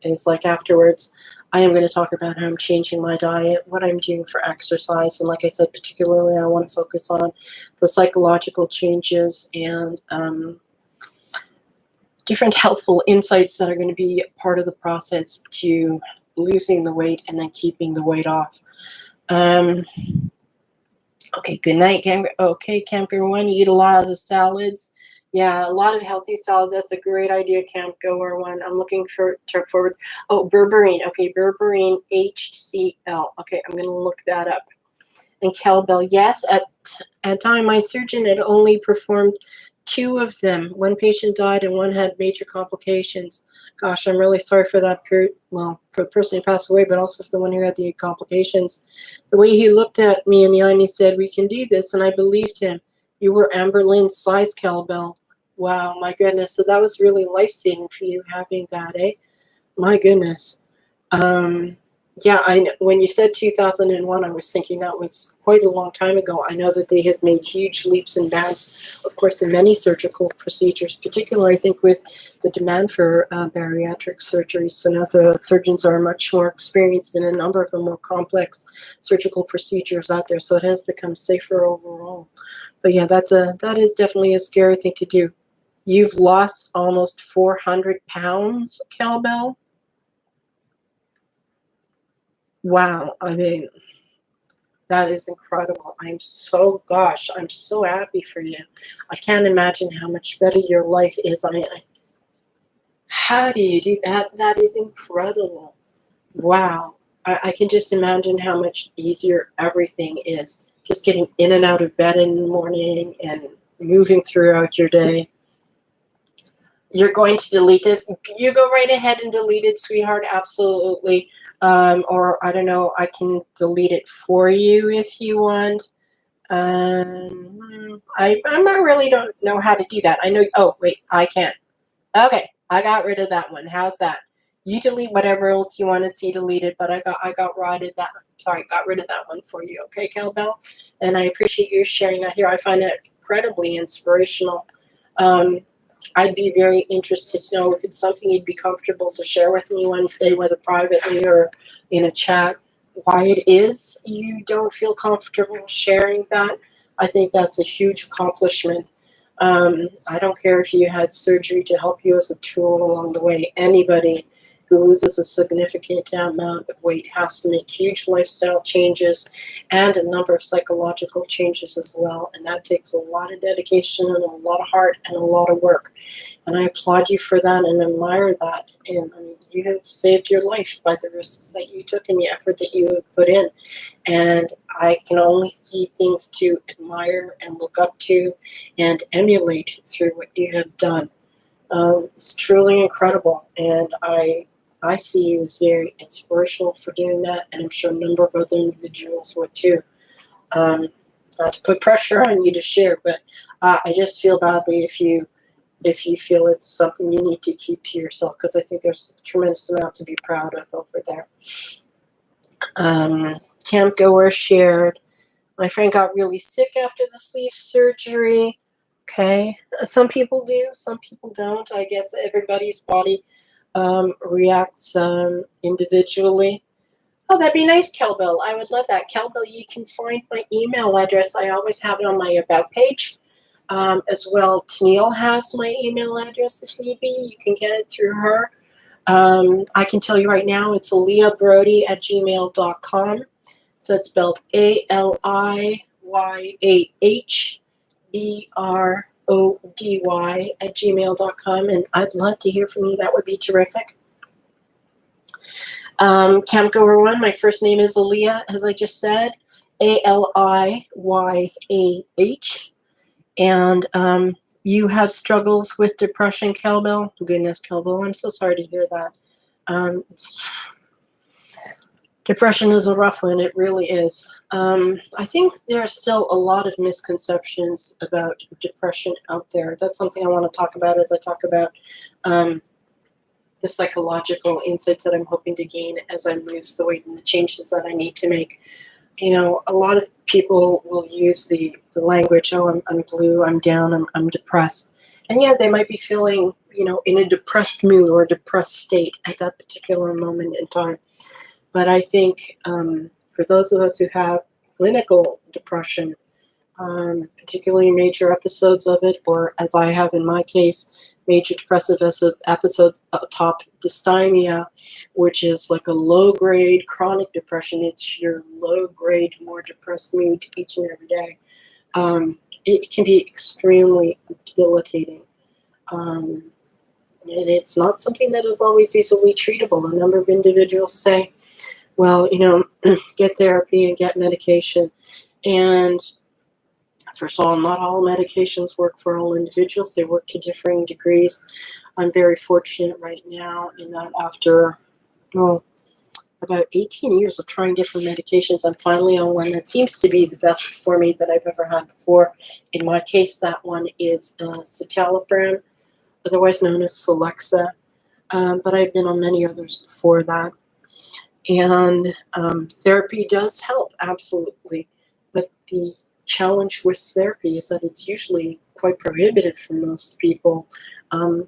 is like afterwards. I am going to talk about how I'm changing my diet, what I'm doing for exercise, and like I said, particularly I want to focus on the psychological changes and different helpful insights that are going to be part of the process to losing the weight and then keeping the weight off. Okay, good night, Camper. Okay, Camper 1, you eat a lot of salads. Yeah, a lot of healthy salads. That's a great idea, Camp Goer 1. I'm looking forward. Oh, berberine. Okay, berberine, HCl. Okay, I'm going to look that up. And cowbell, yes, at time my surgeon had only performed 2 of them. One patient died and one had major complications. Gosh, I'm really sorry for that period. Well, for the person who passed away, but also for the one who had the complications. The way he looked at me in the eye and he said, "We can do this," and I believed him. You were Amber Lynn's size cowbell. Wow, my goodness. So that was really life-saving for you having that, eh? My goodness. Yeah, when you said 2001, I was thinking that was quite a long time ago. I know that they have made huge leaps and bounds, of course, in many surgical procedures, particularly, I think, with the demand for bariatric surgery. So now the surgeons are much more experienced in a number of the more complex surgical procedures out there. So it has become safer overall. But yeah, that is definitely a scary thing to do. You've lost almost 400 pounds, cowbell. Wow, I mean, that is incredible. I'm so happy for you. I can't imagine how much better your life is. I mean, how do you do that? That is incredible. Wow. I can just imagine how much easier everything is. Just getting in and out of bed in the morning and moving throughout your day. You're going to delete this. You go right ahead and delete it, sweetheart. Absolutely. Or I don't know, I can delete it for you if you want. I not really don't know how to do that. I know. Oh wait, I can't. Okay, I got rid of that one. How's that? You delete whatever else you want to see deleted, but I got rid of that. Sorry, got rid of that one for you. Okay, Cowbell, and I appreciate you sharing that here. I find that incredibly inspirational. I'd be very interested to know if it's something you'd be comfortable to share with me one day, whether privately or in a chat, why it is you don't feel comfortable sharing that. I think that's a huge accomplishment. I don't care if you had surgery to help you as a tool along the way. Anybody who loses a significant amount of weight has to make huge lifestyle changes and a number of psychological changes as well. And that takes a lot of dedication and a lot of heart and a lot of work. And I applaud you for that and admire that. And I mean, you have saved your life by the risks that you took and the effort that you have put in. And I can only see things to admire and look up to and emulate through what you have done. It's truly incredible. And I see you as very inspirational for doing that. And I'm sure a number of other individuals would too. Not to put pressure on you to share, but I just feel badly if you feel it's something you need to keep to yourself, because I think there's a tremendous amount to be proud of over there. Camp Goer shared, my friend got really sick after the sleeve surgery. Okay, some people do, some people don't. I guess everybody's body reacts individually. Oh, that'd be nice, Kelbell. I would love that. Kelbell, you can find my email address. I always have it on my About page. As well, Tennielle has my email address if need be. You can get it through her. I can tell you right now, it's aliyabrody@gmail.com. So it's spelled ALIYAHBRODY@gmail.com. And I'd love to hear from you. That would be terrific. Camp Goer 1, my first name is Aliyah, as I just said. ALIYAH. And you have struggles with depression, Kelbell? Goodness, Kelbell, I'm so sorry to hear that. Depression is a rough one. It really is. I think there are still a lot of misconceptions about depression out there. That's something I want to talk about as I talk about the psychological insights that I'm hoping to gain as I lose the weight and the changes that I need to make. You know, a lot of people will use the language, oh, I'm blue, I'm down, I'm depressed. And yeah, they might be feeling, in a depressed mood or a depressed state at that particular moment in time. But I think for those of us who have clinical depression, particularly major episodes of it, or as I have in my case, major depressive episodes top dysthymia, which is like a low-grade chronic depression. It's your low-grade, more depressed mood each and every day. It can be extremely debilitating. And it's not something that is always easily treatable. A number of individuals say, well, get therapy and get medication. And first of all, not all medications work for all individuals. They work to differing degrees. I'm very fortunate right now in that after, about 18 years of trying different medications, I'm finally on one that seems to be the best for me that I've ever had before. In my case, that one is citalopram, otherwise known as Celexa. But I've been on many others before that. And therapy does help, absolutely. But the challenge with therapy is that it's usually quite prohibitive for most people,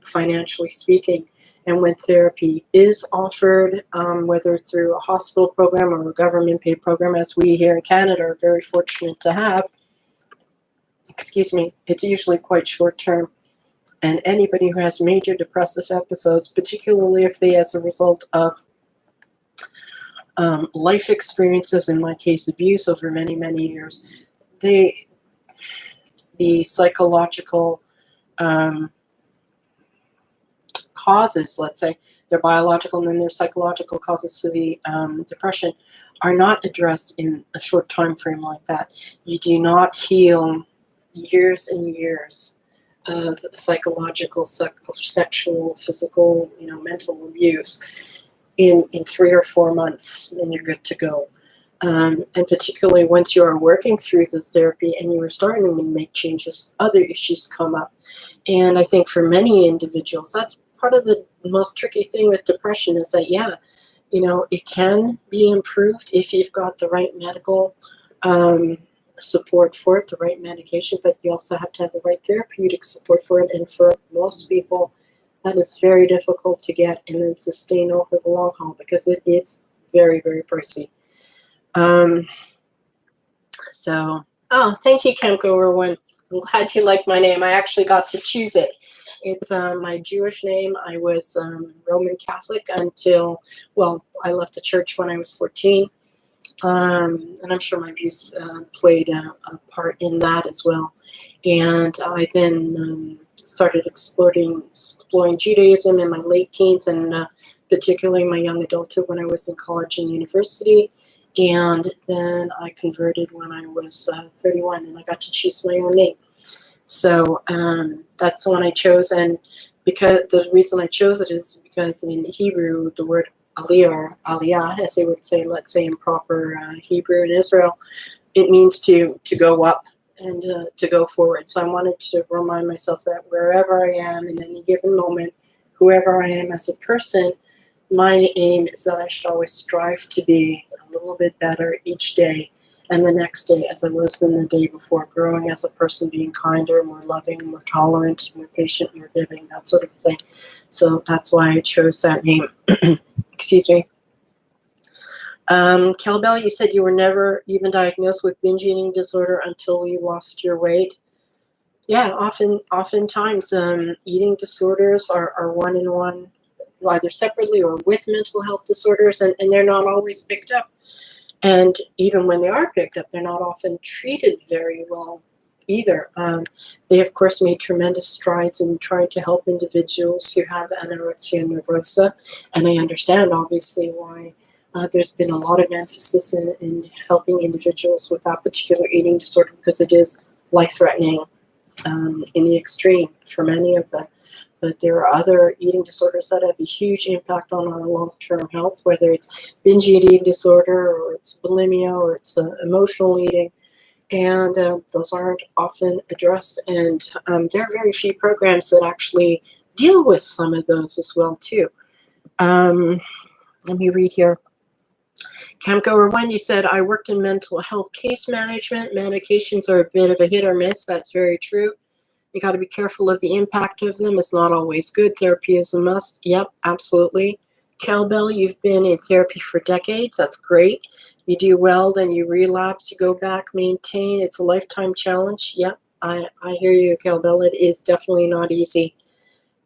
financially speaking. And when therapy is offered, whether through a hospital program or a government-paid program, as we here in Canada are very fortunate to have, it's usually quite short-term. And anybody who has major depressive episodes, particularly if they, as a result of life experiences, in my case, abuse over many, many years, the psychological causes, let's say, their biological and then their psychological causes to the depression are not addressed in a short time frame like that. You do not heal years and years of psychological, sexual, physical, mental abuse in 3 or 4 months, and you're good to go. And particularly once you are working through the therapy and you are starting to make changes, other issues come up. And I think for many individuals, that's part of the most tricky thing with depression is that, it can be improved if you've got the right medical support for it, the right medication, but you also have to have the right therapeutic support for it. And for most people, that is very difficult to get and then sustain over the long haul because it's very, very pricey. Thank you, Kemko Irwin. I'm glad you like my name. I actually got to choose it. It's my Jewish name. I was Roman Catholic until, I left the church when I was 14. And I'm sure my views played a part in that as well. And I then started exploring Judaism in my late teens and particularly my young adulthood when I was in college and university. And then I converted when I was 31 and I got to choose my own name. So that's the one I chose. And because the reason I chose it is because in Hebrew, the word Aliyah, or Aliyah, as they would say, let's say in proper Hebrew in Israel, it means to go up and to go forward. So I wanted to remind myself that wherever I am in any given moment, whoever I am as a person, my aim is that I should always strive to be a little bit better each day and the next day as I was in the day before, growing as a person, being kinder, more loving, more tolerant, more patient, more giving, that sort of thing. So that's why I chose that name. Excuse me. Kelbell, you said you were never even diagnosed with binge eating disorder until you lost your weight. Yeah, oftentimes eating disorders are one-in-one, either separately or with mental health disorders, and they're not always picked up. And even when they are picked up, they're not often treated very well either. They, of course, made tremendous strides in trying to help individuals who have anorexia nervosa, and I understand, obviously, why there's been a lot of emphasis in helping individuals with that particular eating disorder because it is life-threatening in the extreme for many of them. But there are other eating disorders that have a huge impact on our long-term health, whether it's binge eating disorder or it's bulimia or it's emotional eating. And those aren't often addressed. And there are very few programs that actually deal with some of those as well, too. Let me read here. Campgoer 1, you said, I worked in mental health case management. Medications are a bit of a hit or miss. That's very true. You got to be careful of the impact of them. It's not always good. Therapy is a must. Yep, absolutely. Cowbell, you've been in therapy for decades. That's great. You do well, then you relapse, you go back, maintain. It's a lifetime challenge. Yep, I hear you, Cowbell. It is definitely not easy.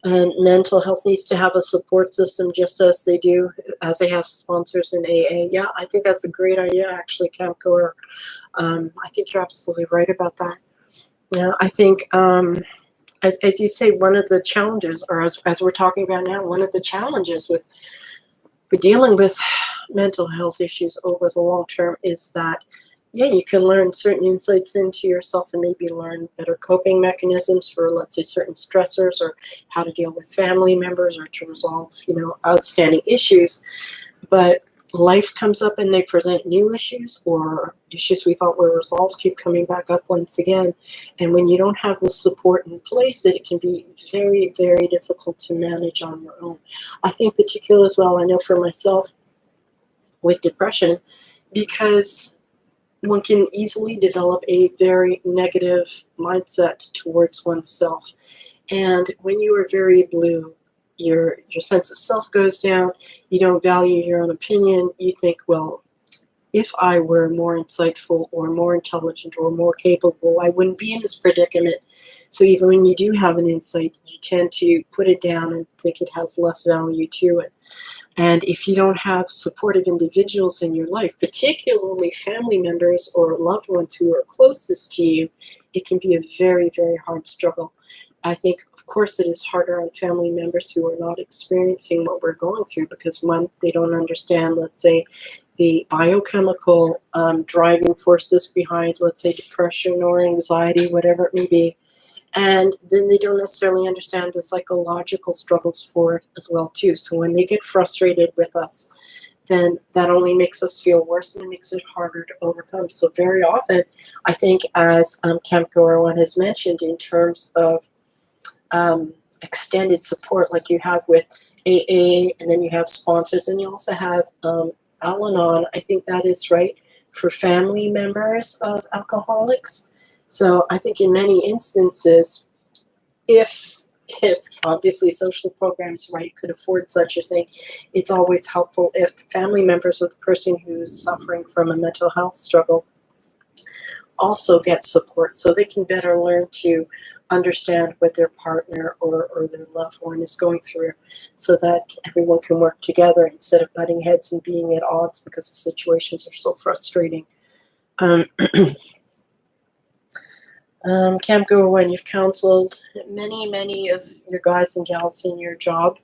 And mental health needs to have a support system just as they do, as they have sponsors in AA. Yeah, I think that's a great idea, actually, Campgoer. I think you're absolutely right about that. Yeah, I think, as you say, one of the challenges, or as we're talking about now, one of the challenges with dealing with mental health issues over the long term is that, yeah, you can learn certain insights into yourself and maybe learn better coping mechanisms for, let's say, certain stressors, or how to deal with family members, or to resolve, outstanding issues. But life comes up and they present new issues, or issues we thought were resolved keep coming back up once again. And when you don't have the support in place, it can be very, very difficult to manage on your own. I think particularly as well, I know for myself with depression, because one can easily develop a very negative mindset towards oneself. And when you are very blue, your sense of self goes down. You don't value your own opinion. You think, well, if I were more insightful or more intelligent or more capable, I wouldn't be in this predicament. So even when you do have an insight, you tend to put it down and think it has less value to it. And if you don't have supportive individuals in your life, particularly family members or loved ones who are closest to you, it can be a very, very hard struggle. I think, of course, it is harder on family members who are not experiencing what we're going through, because one, they don't understand, let's say, the biochemical driving forces behind, let's say, depression or anxiety, whatever it may be. And then they don't necessarily understand the psychological struggles for it as well, too. So when they get frustrated with us, then that only makes us feel worse and it makes it harder to overcome. So very often, I think, as Camp Gorawan has mentioned, in terms of extended support, like you have with AA, and then you have sponsors, and you also have Al-Anon, I think that is right, for family members of alcoholics. So I think in many instances, if obviously social programs, right, could afford such a thing, it's always helpful if family members of the person who's suffering from a mental health struggle also get support, so they can better learn to understand what their partner or their loved one is going through, so that everyone can work together instead of butting heads and being at odds because the situations are so frustrating. Camp Go When you've counseled many of your guys and gals in your job.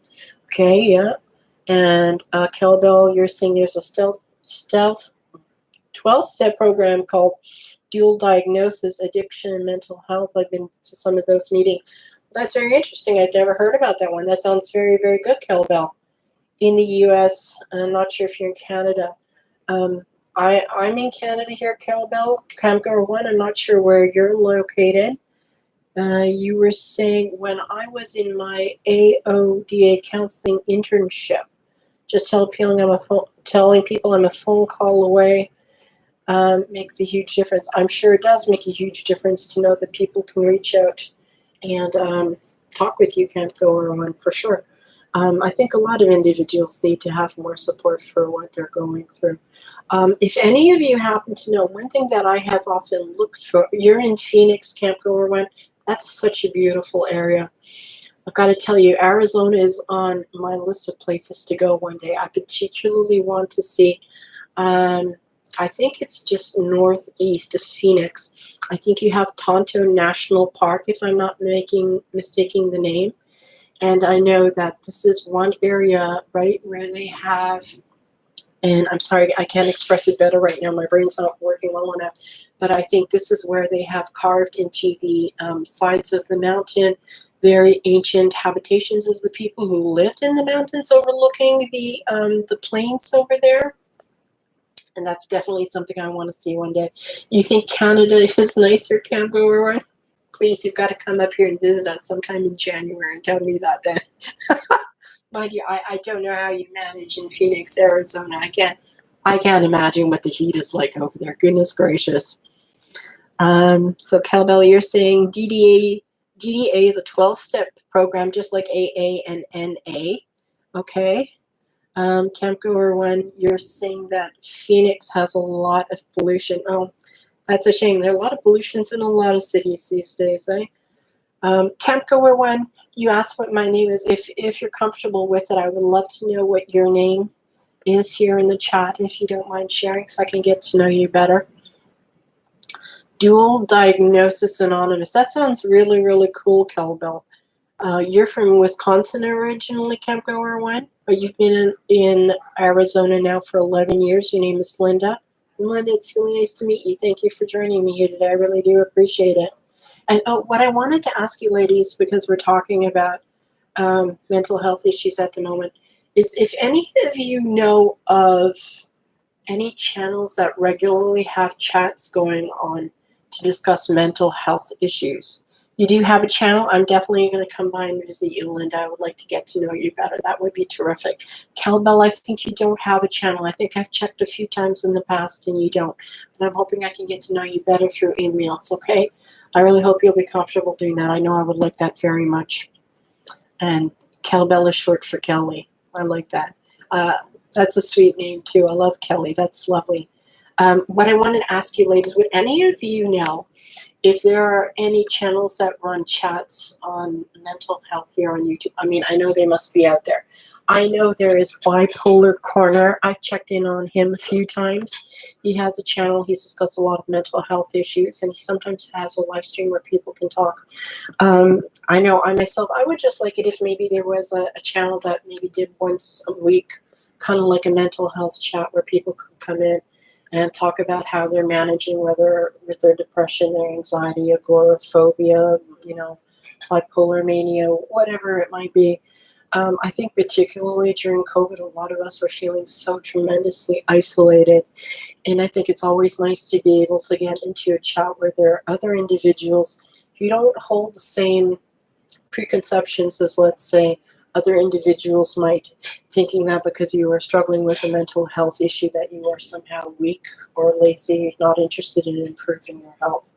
Okay, yeah. And Kelbell, you're saying there's a 12-step program called Dual Diagnosis, Addiction, and Mental Health. I've been to some of those meetings. That's very interesting. I've never heard about that one. That sounds very, very good, Kelbell. In the U.S., I'm not sure if you're in Canada. I'm in Canada here, Kelbell, Camgar 1. I'm not sure where you're located. You were saying when I was in my AODA counseling internship, just telling people I'm a phone call away makes a huge difference. I'm sure it does make a huge difference to know that people can reach out and talk with you, Camp Goer One, for sure. I think a lot of individuals need to have more support for what they're going through. If any of you happen to know, one thing that I have often looked for, you're in Phoenix, Camp Goer One. That's such a beautiful area. I've got to tell you, Arizona is on my list of places to go one day. I particularly want to see, I think it's just northeast of Phoenix. I think you have Tonto National Park, if I'm not mistaking the name. And I know that this is one area, right, where they have And I'm sorry, I can't express it better right now. My brain's not working well enough. But I think this is where they have carved into the sides of the mountain very ancient habitations of the people who lived in the mountains overlooking the plains over there. And that's definitely something I want to see one day. You think Canada is nicer, Cambodia? Please, you've got to come up here and visit us sometime in January and tell me that then. Mind you, I don't know how you manage in Phoenix, Arizona. I can't imagine what the heat is like over there. Goodness gracious. So Calbell, you're saying DDA is a 12-step program, just like AA and NA. Okay. Camp Goer One, you're saying that Phoenix has a lot of pollution. Oh, that's a shame. There are a lot of pollutions in a lot of cities these days, eh? Camp Goer One, you asked what my name is. If you're comfortable with it, I would love to know what your name is here in the chat, if you don't mind sharing, so I can get to know you better. Dual Diagnosis Anonymous. That sounds really, really cool, Kelbell. You're from Wisconsin originally, Camp Goer One, but you've been in Arizona now for 11 years. Your name is Linda. Linda, it's really nice to meet you. Thank you for joining me here today. I really do appreciate it. And what I wanted to ask you, ladies, because we're talking about mental health issues at the moment, is if any of you know of any channels that regularly have chats going on to discuss mental health issues. You do have a channel. I'm definitely going to come by and visit you, Linda. I would like to get to know you better. That would be terrific. Calbell, I think you don't have a channel. I think I've checked a few times in the past and you don't. But I'm hoping I can get to know you better through emails, okay? I really hope you'll be comfortable doing that. I know I would like that very much. And Calbell is short for Kelly. I like that. That's a sweet name too. I love Kelly. That's lovely. What I wanted to ask you, ladies, would any of you know if there are any channels that run chats on mental health here on YouTube? I mean, I know they must be out there. I know there is Bipolar Corner. I've checked in on him a few times. He has a channel. He's discussed a lot of mental health issues, and he sometimes has a live stream where people can talk. I know I myself, I would just like it if maybe there was a channel that maybe did once a week, kind of like a mental health chat where people could come in and talk about how they're managing, whether with their depression, their anxiety, agoraphobia, bipolar mania, whatever it might be. I think particularly during COVID, a lot of us are feeling so tremendously isolated. And I think it's always nice to be able to get into a chat where there are other individuals who don't hold the same preconceptions as, let's say, other individuals might, thinking that because you are struggling with a mental health issue that you are somehow weak or lazy, not interested in improving your health.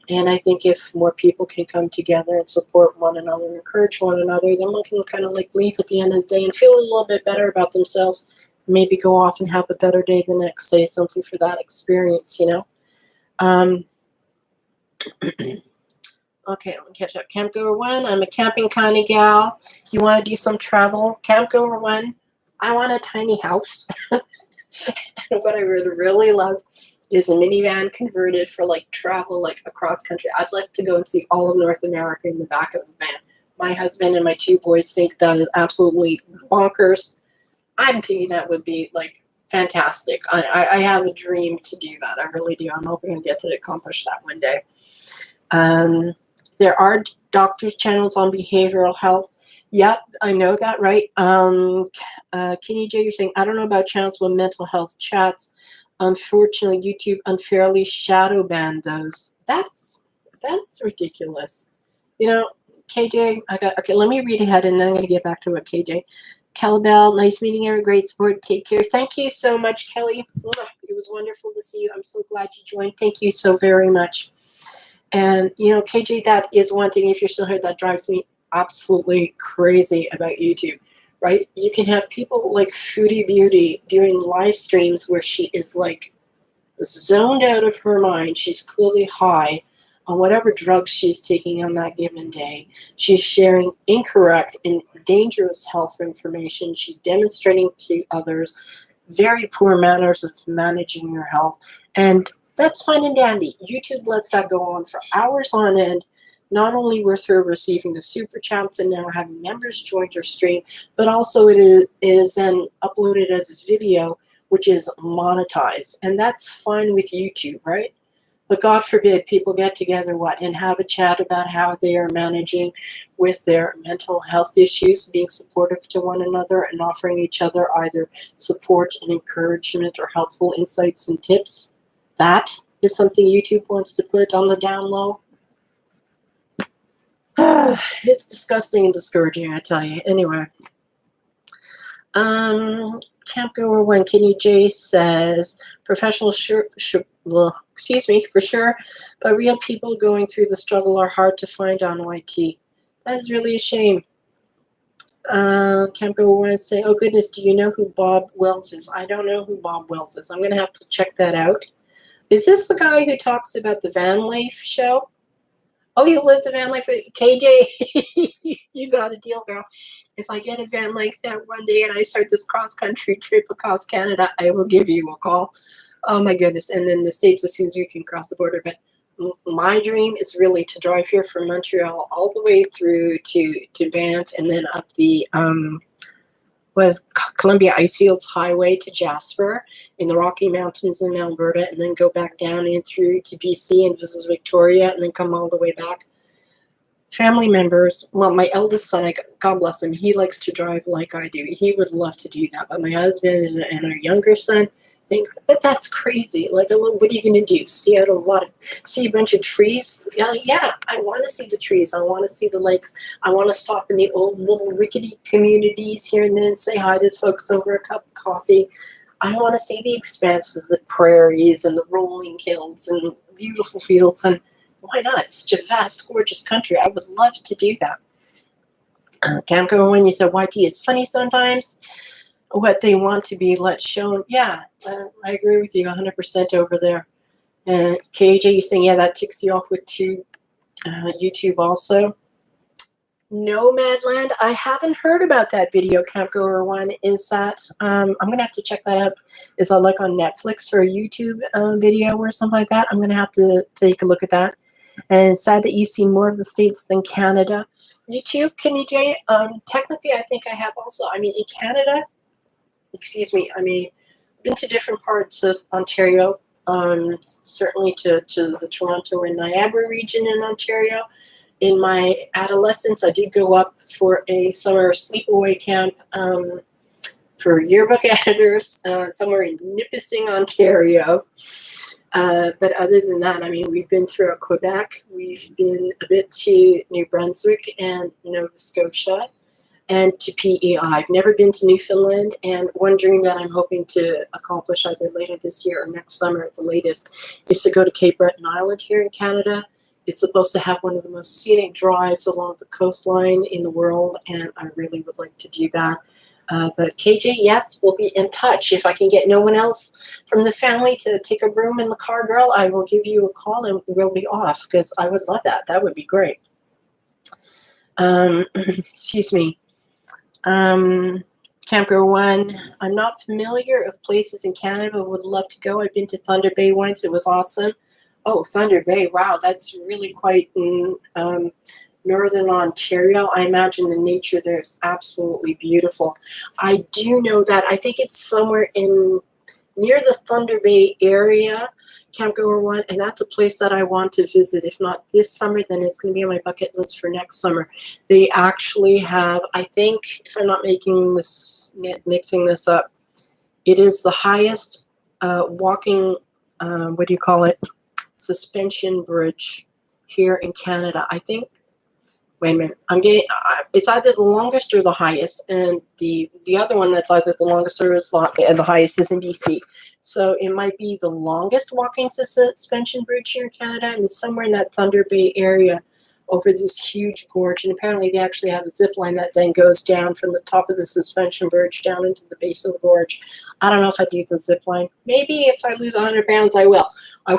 And I think if more people can come together and support one another and encourage one another, then one can kind of like leave at the end of the day and feel a little bit better about themselves, maybe go off and have a better day the next day, something for that experience, Okay, let me catch up. Camp Goer One, I'm a camping kind of gal. You want to do some travel? Camp Goer One, I want a tiny house. What I would really love is a minivan converted for like travel, like across country. I'd like to go and see all of North America in the back of the van. My husband and my two boys think that is absolutely bonkers. I'm thinking that would be like fantastic. I have a dream to do that. I really do. I'm hoping I get to accomplish that one day. There are doctors' channels on behavioral health. Yep, I know that, right? Kenny J, you're saying, I don't know about channels with mental health chats. Unfortunately, YouTube unfairly shadow banned those. That's ridiculous. KJ, okay, let me read ahead and then I'm going to get back to it, KJ. Calbell, nice meeting you. Great support. Take care. Thank you so much, Kelly. It was wonderful to see you. I'm so glad you joined. Thank you so very much. And, KJ, that is one thing, if you're still here, that drives me absolutely crazy about YouTube, right? You can have people like Foodie Beauty doing live streams where she is like zoned out of her mind. She's clearly high on whatever drugs she's taking on that given day. She's sharing incorrect and dangerous health information. She's demonstrating to others very poor manners of managing your health. And that's fine and dandy. YouTube lets that go on for hours on end. Not only with her receiving the super chats and now having members join her stream, but also it is then uploaded as a video which is monetized. And that's fine with YouTube, right? But God forbid people get together and have a chat about how they are managing with their mental health issues, being supportive to one another and offering each other either support and encouragement or helpful insights and tips. That is something YouTube wants to put on the down low. It's disgusting and discouraging, I tell you. Anyway. Camp Goer 1, Kenny J says, professional for sure, but real people going through the struggle are hard to find on YT. That is really a shame. Camp Goer 1 is saying, oh goodness, do you know who Bob Wells is? I don't know who Bob Wells is. I'm going to have to check that out. Is this the guy who talks about the van life show? Oh, you live the van life with KJ? You got a deal, girl. If I get a van like that one day and I start this cross-country trip across Canada, I will give you a call. Oh, my goodness. And then the States as soon as you can cross the border. But my dream is really to drive here from Montreal all the way through to Banff and then up the Columbia Icefields Highway to Jasper in the Rocky Mountains in Alberta, and then go back down in through to BC and visit Victoria, and then come all the way back. Family members, well, my eldest son, God bless him, he likes to drive like I do. He would love to do that, but my husband and our younger son think, but that's crazy. Like, what are you going to do? See a bunch of trees? Yeah, I want to see the trees. I want to see the lakes. I want to stop in the old little rickety communities here and then say hi to folks over a cup of coffee. I want to see the expanse of the prairies and the rolling hills and beautiful fields. And why not? It's such a vast, gorgeous country. I would love to do that. Camco, when you said YT is funny sometimes, what they want to be let shown. Yeah, I agree with you 100% over there. And KJ, you're saying, yeah, that ticks you off with YouTube also. Nomadland, I haven't heard about that video, Camp Goer 1. Is that, I'm going to have to check that out. Is that like on Netflix or a YouTube video or something like that? I'm going to have to take a look at that. And it's sad that you see more of the States than Canada. YouTube, Kenny J, technically I think I have also. I mean, in Canada, been to different parts of Ontario, certainly to the Toronto and Niagara region in Ontario. In my adolescence, I did go up for a summer sleepaway camp for yearbook editors somewhere in Nipissing, Ontario. But other than that, we've been throughout Quebec. We've been a bit to New Brunswick and Nova Scotia and to PEI. I've never been to Newfoundland, and one dream that I'm hoping to accomplish either later this year or next summer at the latest is to go to Cape Breton Island here in Canada. It's supposed to have one of the most scenic drives along the coastline in the world, and I really would like to do that. But KJ, yes, we'll be in touch. If I can get no one else from the family to take a room in the car, girl, I will give you a call and we'll be off, because I would love that. That would be great. Excuse me. Camper 1, I'm not familiar of places in Canada, but would love to go. I've been to Thunder Bay once. It was awesome. Oh, Thunder Bay. Wow, that's really quite in northern Ontario. I imagine the nature there is absolutely beautiful. I do know that. I think it's somewhere near the Thunder Bay area, Camp Goer 1, and that's a place that I want to visit. If not this summer, then it's going to be on my bucket list for next summer. They actually have, I think, if I'm not mixing this up, it is the highest walking, suspension bridge here in Canada. I think, wait a minute, it's either the longest or the highest, and the other one that's either the longest or the highest is in BC. So it might be the longest walking suspension bridge here in Canada, and it's somewhere in that Thunder Bay area over this huge gorge. And apparently they actually have a zip line that then goes down from the top of the suspension bridge down into the base of the gorge. I don't know if I do the zip line. Maybe if I lose 100 pounds, I will. I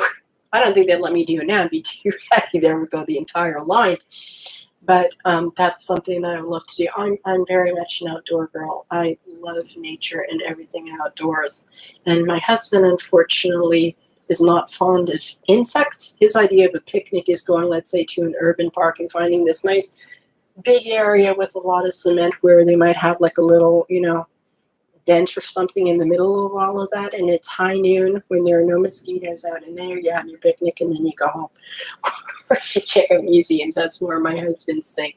don't think they'd let me do it now. It'd be too heavy. There would go the entire line. But that's something that I would love to do. I'm very much an outdoor girl. I love nature and everything outdoors. And my husband, unfortunately, is not fond of insects. His idea of a picnic is going, let's say, to an urban park and finding this nice big area with a lot of cement where they might have like a little, bench or something in the middle of all of that, and it's high noon when there are no mosquitoes out in there. You have your picnic and then you go home. Or you check out museums. That's more my husband's thing.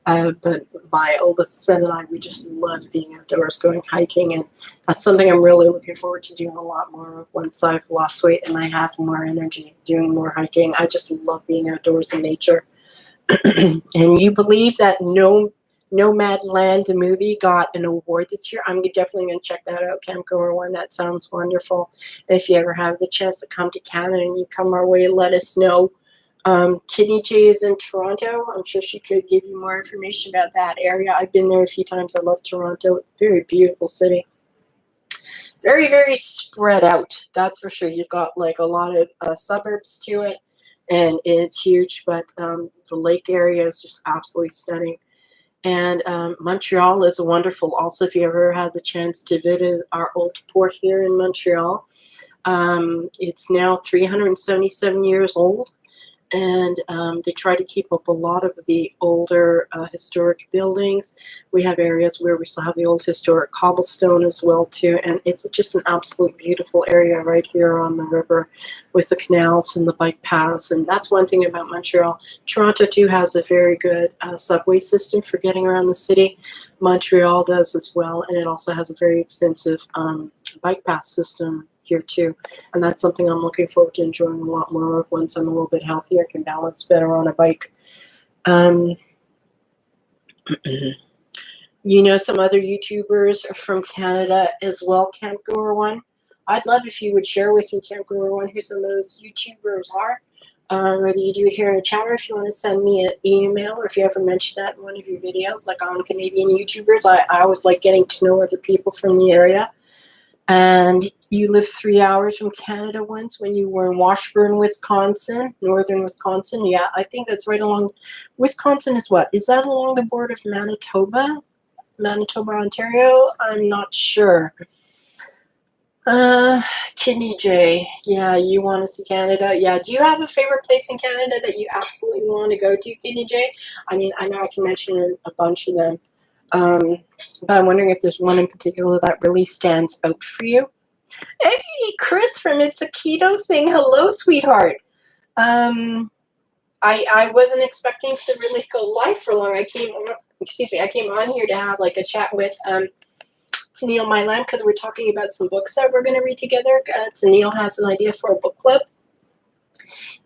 But my oldest son and I, we just love being outdoors, going hiking, and that's something I'm really looking forward to doing a lot more of once I've lost weight and I have more energy, doing more hiking. I just love being outdoors in nature. And you believe that Nomadland, the movie, got an award this year? I'm definitely going to check that out, Campgoer One. That sounds wonderful. And if you ever have the chance to come to Canada and you come our way, let us know. Kidney J is in Toronto. I'm sure she could give you more information about that area. I've been there a few times. I love Toronto. Very beautiful city. Very, very spread out. That's for sure. You've got like a lot of suburbs to it, and it's huge. But the lake area is just absolutely stunning. And Montreal is wonderful. Also, if you ever had the chance to visit our old port here in Montreal, it's now 377 years old. And they try to keep up a lot of the older historic buildings. We have areas where we still have the old historic cobblestone as well too, and it's just an absolute beautiful area right here on the river with the canals and the bike paths. And that's one thing about Montreal. Toronto too has a very good subway system for getting around the city. Montreal does as well, and it also has a very extensive bike path system here too, and that's something I'm looking forward to enjoying a lot more of once I'm a little bit healthier. I can balance better on a bike. You know some other YouTubers from Canada as well, Campgoer One? I'd love if you would share with me, Campgoer One, who some of those YouTubers are. Whether you do it here in the chat or if you want to send me an email, or if you ever mention that in one of your videos, like on Canadian YouTubers. I always like getting to know other people from the area. And you lived 3 hours from Canada once when you were in Washburn, Wisconsin, northern Wisconsin. Yeah, I think that's right along. Wisconsin is what? Is that along the border of Manitoba? Manitoba, Ontario? I'm not sure. Kidney J. Yeah, you want to see Canada? Yeah, do you have a favorite place in Canada that you absolutely want to go to, Kidney J? I mean, I know I can mention a bunch of them. But I'm wondering if there's one in particular that really stands out for you. Hey, Chris from It's a Keto Thing. Hello, sweetheart. I wasn't expecting to really go live for long. I came on here to have like a chat with Tennielle, my lamb, because we're talking about some books that we're going to read together. Tennielle has an idea for a book club.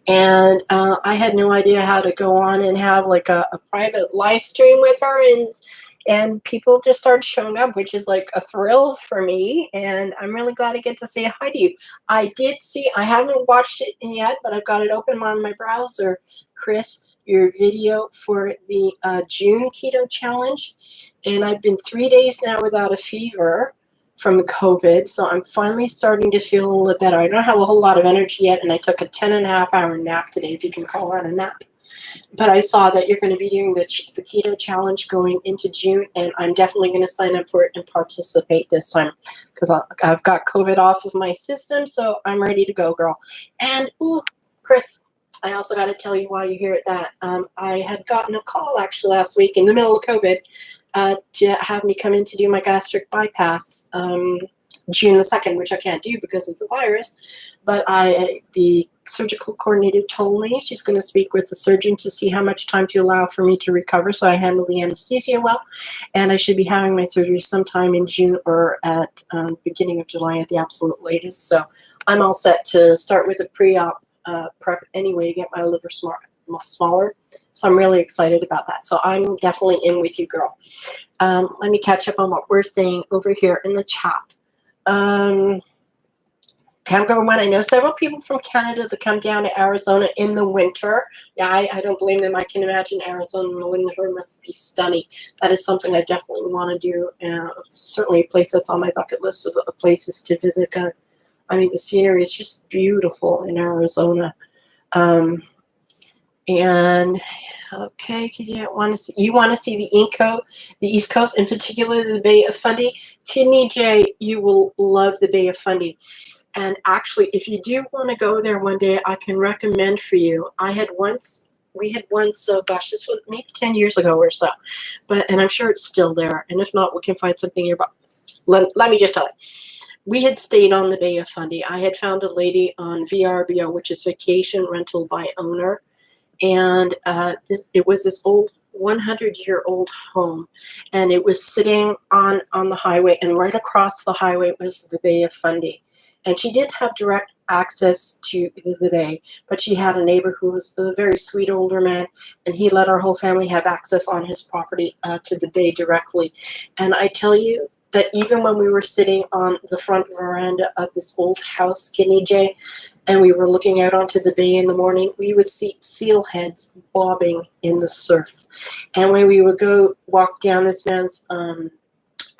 And I had no idea how to go on and have like a private live stream with her, and people just started showing up, which is like a thrill for me. And I'm really glad I get to say hi to you. I haven't watched it yet, but I've got it open on my browser. Chris, your video for the June keto challenge. And I've been 3 days now without a fever from COVID. So I'm finally starting to feel a little better. I don't have a whole lot of energy yet. And I took a 10.5-hour nap today, if you can call that a nap. But I saw that you're going to be doing the keto challenge going into June, and I'm definitely going to sign up for it and participate this time because I've got COVID off of my system, so I'm ready to go, girl. And, ooh, Chris, I also got to tell you while you're here at that, I had gotten a call actually last week in the middle of COVID to have me come in to do my gastric bypass June the 2nd, which I can't do because of the virus. But the surgical coordinator told me she's going to speak with the surgeon to see how much time to allow for me to recover, so I handle the anesthesia well. And I should be having my surgery sometime in June or at beginning of July at the absolute latest. So I'm all set to start with a pre-op prep anyway to get my liver smaller. So I'm really excited about that. So I'm definitely in with you, girl. Let me catch up on what we're saying over here in the chat. Campgoer One, I know several people from Canada that come down to Arizona in the winter. Yeah, I don't blame them. I can imagine Arizona in the winter must be stunning. That is something I definitely want to do. Certainly a place that's on my bucket list of places to visit. I mean, the scenery is just beautiful in Arizona. And okay, you want to see the East Coast, in particular the Bay of Fundy. Kidney J, you will love the Bay of Fundy. And actually, if you do want to go there one day, I can recommend for you. We had once, so gosh, this was maybe 10 years ago or so. And I'm sure it's still there. And if not, we can find something nearby. let me just tell you. We had stayed on the Bay of Fundy. I had found a lady on VRBO, which is Vacation Rental by Owner, and it was this old 100-year-old home, and it was sitting on the highway, and right across the highway was the Bay of Fundy. And she did have direct access to the bay, but she had a neighbor who was a very sweet older man, and he let our whole family have access on his property to the bay directly. And I tell you that even when we were sitting on the front veranda of this old house, Skinny J, and we were looking out onto the bay in the morning, we would see seal heads bobbing in the surf. And when we would go walk down this man's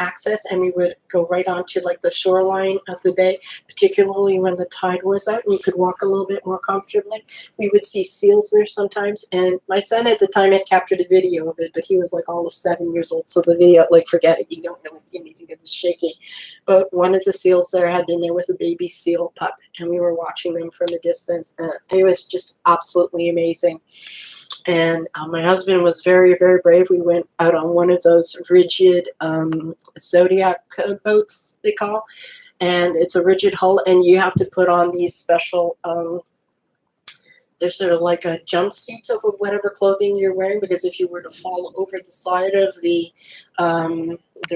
access, and we would go right onto like the shoreline of the bay, particularly when the tide was out and you could walk a little bit more comfortably. We would see seals there sometimes, and my son at the time had captured a video of it, but he was like all of 7 years old, so the video, like, forget it, you don't really see anything because it's shaky. But one of the seals there had been there with a baby seal pup, and we were watching them from a distance, and it was just absolutely amazing. And my husband was very, very brave. We went out on one of those rigid Zodiac boats, they call, and it's a rigid hull, and you have to put on these special, they're sort of like a jumpsuits over whatever clothing you're wearing, because if you were to fall over the side of the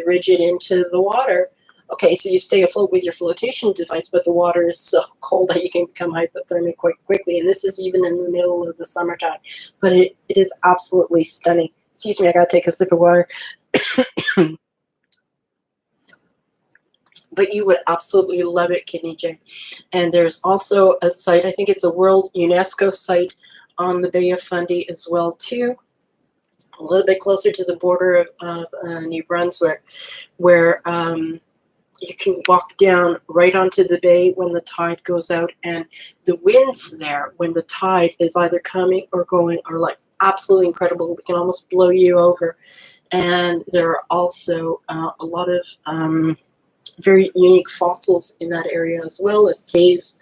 rigid into the water, okay, so you stay afloat with your flotation device, but the water is so cold that you can become hypothermic quite quickly. And this is even in the middle of the summertime. But it is absolutely stunning. Excuse me, I got to take a sip of water. But you would absolutely love it, Kidney J. And there's also a site, I think it's a World UNESCO site on the Bay of Fundy as well, too. A little bit closer to the border of New Brunswick, where you can walk down right onto the bay when the tide goes out, and the winds there when the tide is either coming or going are like absolutely incredible. They can almost blow you over. And there are also a lot of very unique fossils in that area, as well as caves,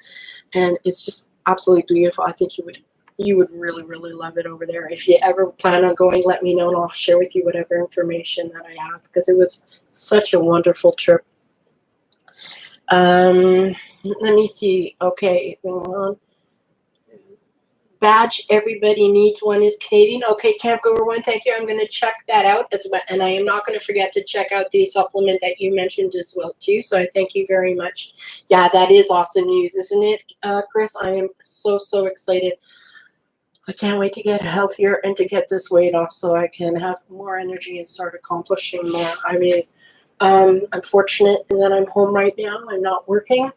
and it's just absolutely beautiful. I think you would really, really love it over there. If you ever plan on going, let me know and I'll share with you whatever information that I have, because it was such a wonderful trip. Let me see. Okay, going on. Badge, everybody needs one, is Canadian. Okay, Camp Goer One, thank you. I'm going to check that out as well, and I am not going to forget to check out the supplement that you mentioned as well too. So I thank you very much. Yeah, that is awesome news, isn't it, Chris? I am so excited. I can't wait to get healthier and to get this weight off so I can have more energy and start accomplishing more. I mean, I'm fortunate in that I'm home right now. I'm not working.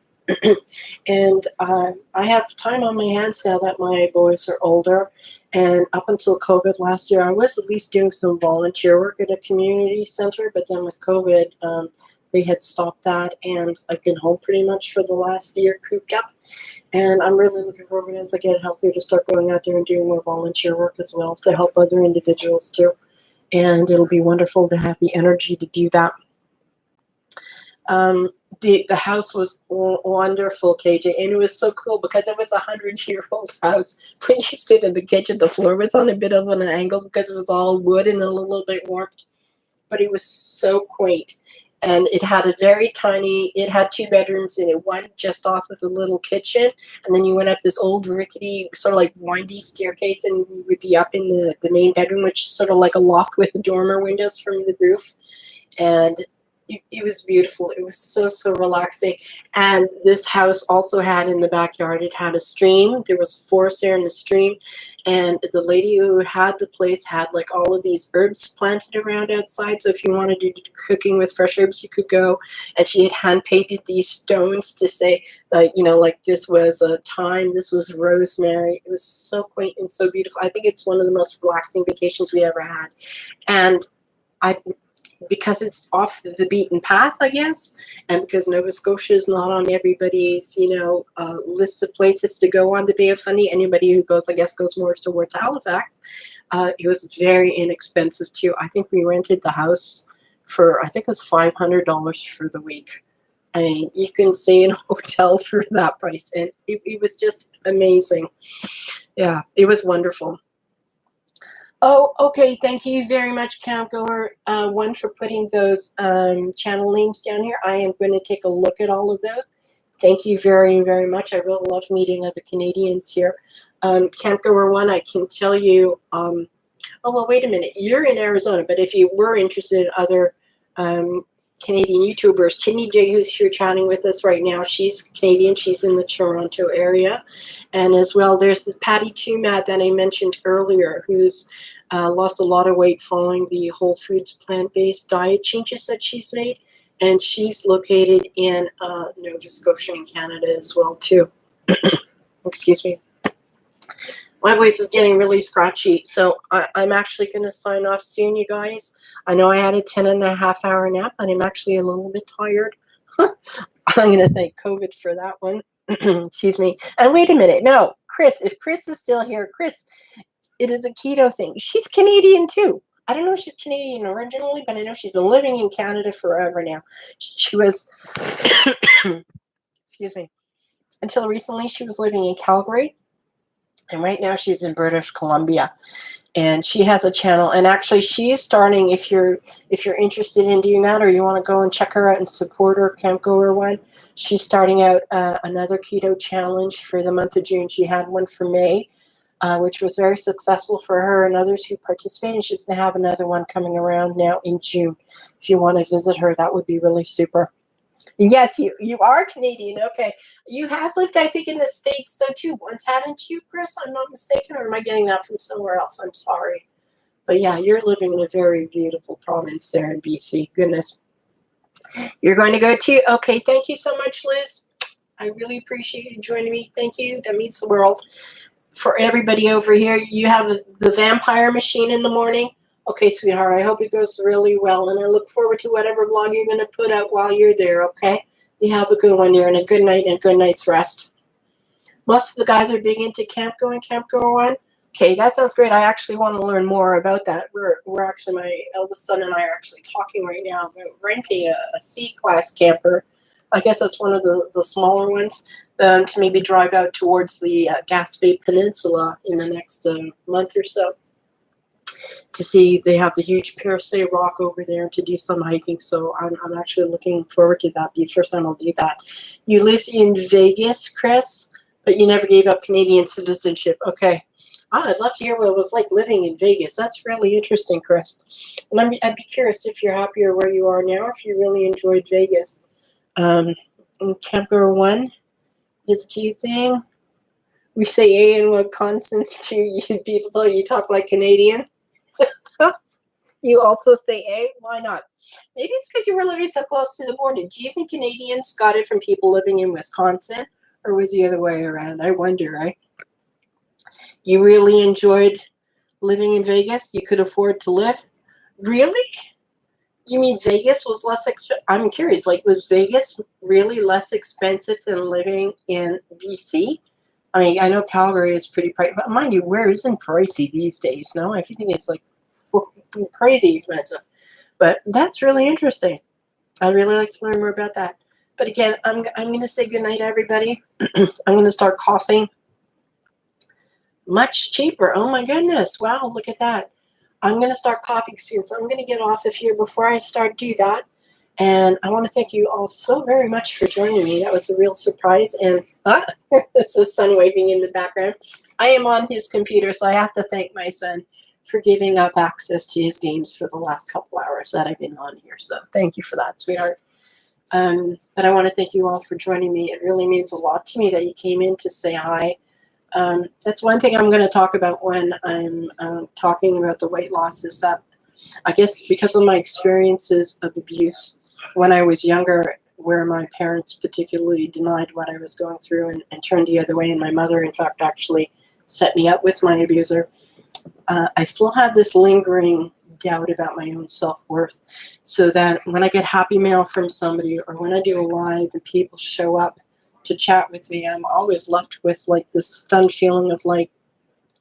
And I have time on my hands now that my boys are older. And up until COVID last year, I was at least doing some volunteer work at a community center. But then with COVID, they had stopped that. And I've been home pretty much for the last year, cooped up. And I'm really looking forward, as I get healthier, to start going out there and doing more volunteer work as well to help other individuals too. And it'll be wonderful to have the energy to do that. The house was wonderful, KJ, and it was so cool because it was a 100-year-old house. When you stood in the kitchen, the floor was on a bit of an angle because it was all wood and a little bit warped, but it was so quaint. And it had it had 2 bedrooms in it, one just off with a little kitchen, and then you went up this old rickety, sort of like windy staircase, and you would be up in the main bedroom, which is sort of like a loft with the dormer windows from the roof. And it was beautiful. It was so relaxing. And this house also had in the backyard, it had a stream. There was a forest there in the stream. And the lady who had the place had like all of these herbs planted around outside. So if you wanted to do cooking with fresh herbs, you could go. And she had hand painted these stones to say that, like this was a thyme, this was rosemary. It was so quaint and so beautiful. I think it's one of the most relaxing vacations we ever had. And because it's off the beaten path, I guess, and because Nova Scotia is not on everybody's, list of places to go on the Bay of Fundy. Anybody who goes, I guess, goes more towards Halifax. It was very inexpensive too. I think we rented the house for, I think it was $500 for the week. I mean, you can stay in a hotel for that price, and it was just amazing. Yeah, it was wonderful. Oh, okay. Thank you very much, Camgoer One, for putting those channel names down here. I am going to take a look at all of those. Thank you very, very much. I really love meeting other Canadians here. Campgoer One, I can tell you. Oh, well, wait a minute. You're in Arizona, but if you were interested in other Canadian YouTubers, Kidney J, who's here chatting with us right now, she's Canadian. She's in the Toronto area. And as well, there's this Patty Tumat that I mentioned earlier, who's lost a lot of weight following the Whole Foods plant-based diet changes that she's made. And she's located in Nova Scotia in Canada as well, too. Excuse me. My voice is getting really scratchy, so I'm actually going to sign off soon, you guys. I know I had a 10.5 hour nap, and I'm actually a little bit tired. I'm going to thank COVID for that one. Excuse me. And wait a minute. No, Chris, if Chris is still here, Chris, it is a keto thing. She's Canadian, too. I don't know if she's Canadian originally, but I know she's been living in Canada forever now. She was, excuse me, until recently she was living in Calgary. And right now she's in British Columbia, and she has a channel. And actually, she is starting. If you're interested in doing that, or you want to go and check her out and support her, Campgoer One, she's starting out another keto challenge for the month of June. She had one for May, which was very successful for her and others who participated. She's going to have another one coming around now in June. If you want to visit her, that would be really super. Yes, you are Canadian. Okay. You have lived, I think, in the States, though, too. Once, hadn't you, Chris? I'm not mistaken. Or am I getting that from somewhere else? I'm sorry. But yeah, you're living in a very beautiful province there in BC. Goodness. You're going to go too? Okay. Thank you so much, Liz. I really appreciate you joining me. Thank you. That means the world. For everybody over here, you have the vampire machine in the morning. Okay, sweetheart, I hope it goes really well, and I look forward to whatever vlog you're going to put out while you're there, okay? You have a good one there, and a good night and a good night's rest. Most of the guys are big into Campgoer One. Okay, that sounds great. I actually want to learn more about that. We're actually, my eldest son and I are actually talking right now about renting a C-class camper. I guess that's one of the smaller ones, to maybe drive out towards the Gaspé Peninsula in the next month or so. To see, they have the huge Percé rock over there, to do some hiking. So I'm actually looking forward to that. Be the first time I'll do that. You lived in Vegas, Chris, but you never gave up Canadian citizenship. Okay. I'd love to hear what it was like living in Vegas. That's really interesting, Chris. And I'd be curious if you're happier where you are now, if you really enjoyed Vegas. Campgoer One is a key thing. We say A in what consonants too. People tell you talk like Canadian. You also say A? Why not? Maybe it's because you were living so close to the border. Do you think Canadians got it from people living in Wisconsin? Or was the other way around? I wonder, right? You really enjoyed living in Vegas? You could afford to live? Really? You mean Vegas was less expensive? I'm curious, like, was Vegas really less expensive than living in BC? I mean, I know Calgary is pretty pricey, but mind you, where isn't pricey these days? No, I think it's like crazy expensive. But that's really interesting. I'd really like to learn more about that. But again, I'm going to say goodnight, everybody. I'm going to start coughing. Much cheaper. Oh, my goodness. Wow, look at that. I'm going to start coughing soon, so I'm going to get off of here before I do that. And I want to thank you all so very much for joining me. That was a real surprise. And this is son waving in the background. I am on his computer, so I have to thank my son for giving up access to his games for the last couple hours that I've been on here. So thank you for that, sweetheart. But I want to thank you all for joining me. It really means a lot to me that you came in to say hi. That's one thing I'm going to talk about when I'm talking about the weight loss, is that I guess because of my experiences of abuse when I was younger, where my parents particularly denied what I was going through and turned the other way, and my mother, in fact, actually set me up with my abuser, I still have this lingering doubt about my own self-worth, so that when I get happy mail from somebody, or when I do a live and people show up to chat with me, I'm always left with like this stunned feeling of like,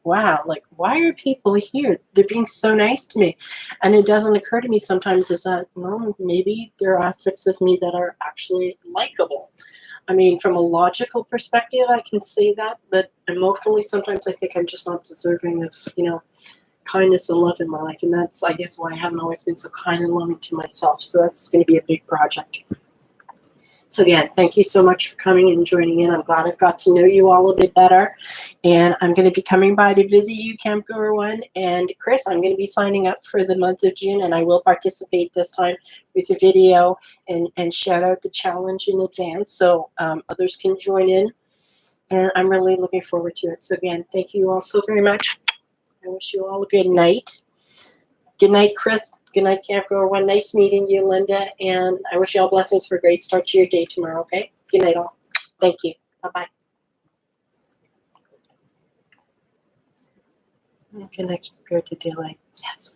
wow, like, why are people here? They're being so nice to me. And it doesn't occur to me sometimes is that, well, maybe there are aspects of me that are actually likable. I mean, from a logical perspective, I can say that, but emotionally, sometimes I think I'm just not deserving of, kindness and love in my life. And that's, I guess, why I haven't always been so kind and loving to myself. So that's going to be a big project. So again, thank you so much for coming and joining in. I'm glad I've got to know you all a bit better. And I'm going to be coming by to visit you, Camp Guru One. And Chris, I'm going to be signing up for the month of June, and I will participate this time with a video and shout out the challenge in advance so others can join in. And I'm really looking forward to it. So again, thank you all so very much. I wish you all a good night. Good night, Chris. Good night, Camp Guru One. Nice meeting you, Linda. And I wish you all blessings for a great start to your day tomorrow, okay? Good night, all. Thank you. Bye-bye. Connection compared to daylight. Yes.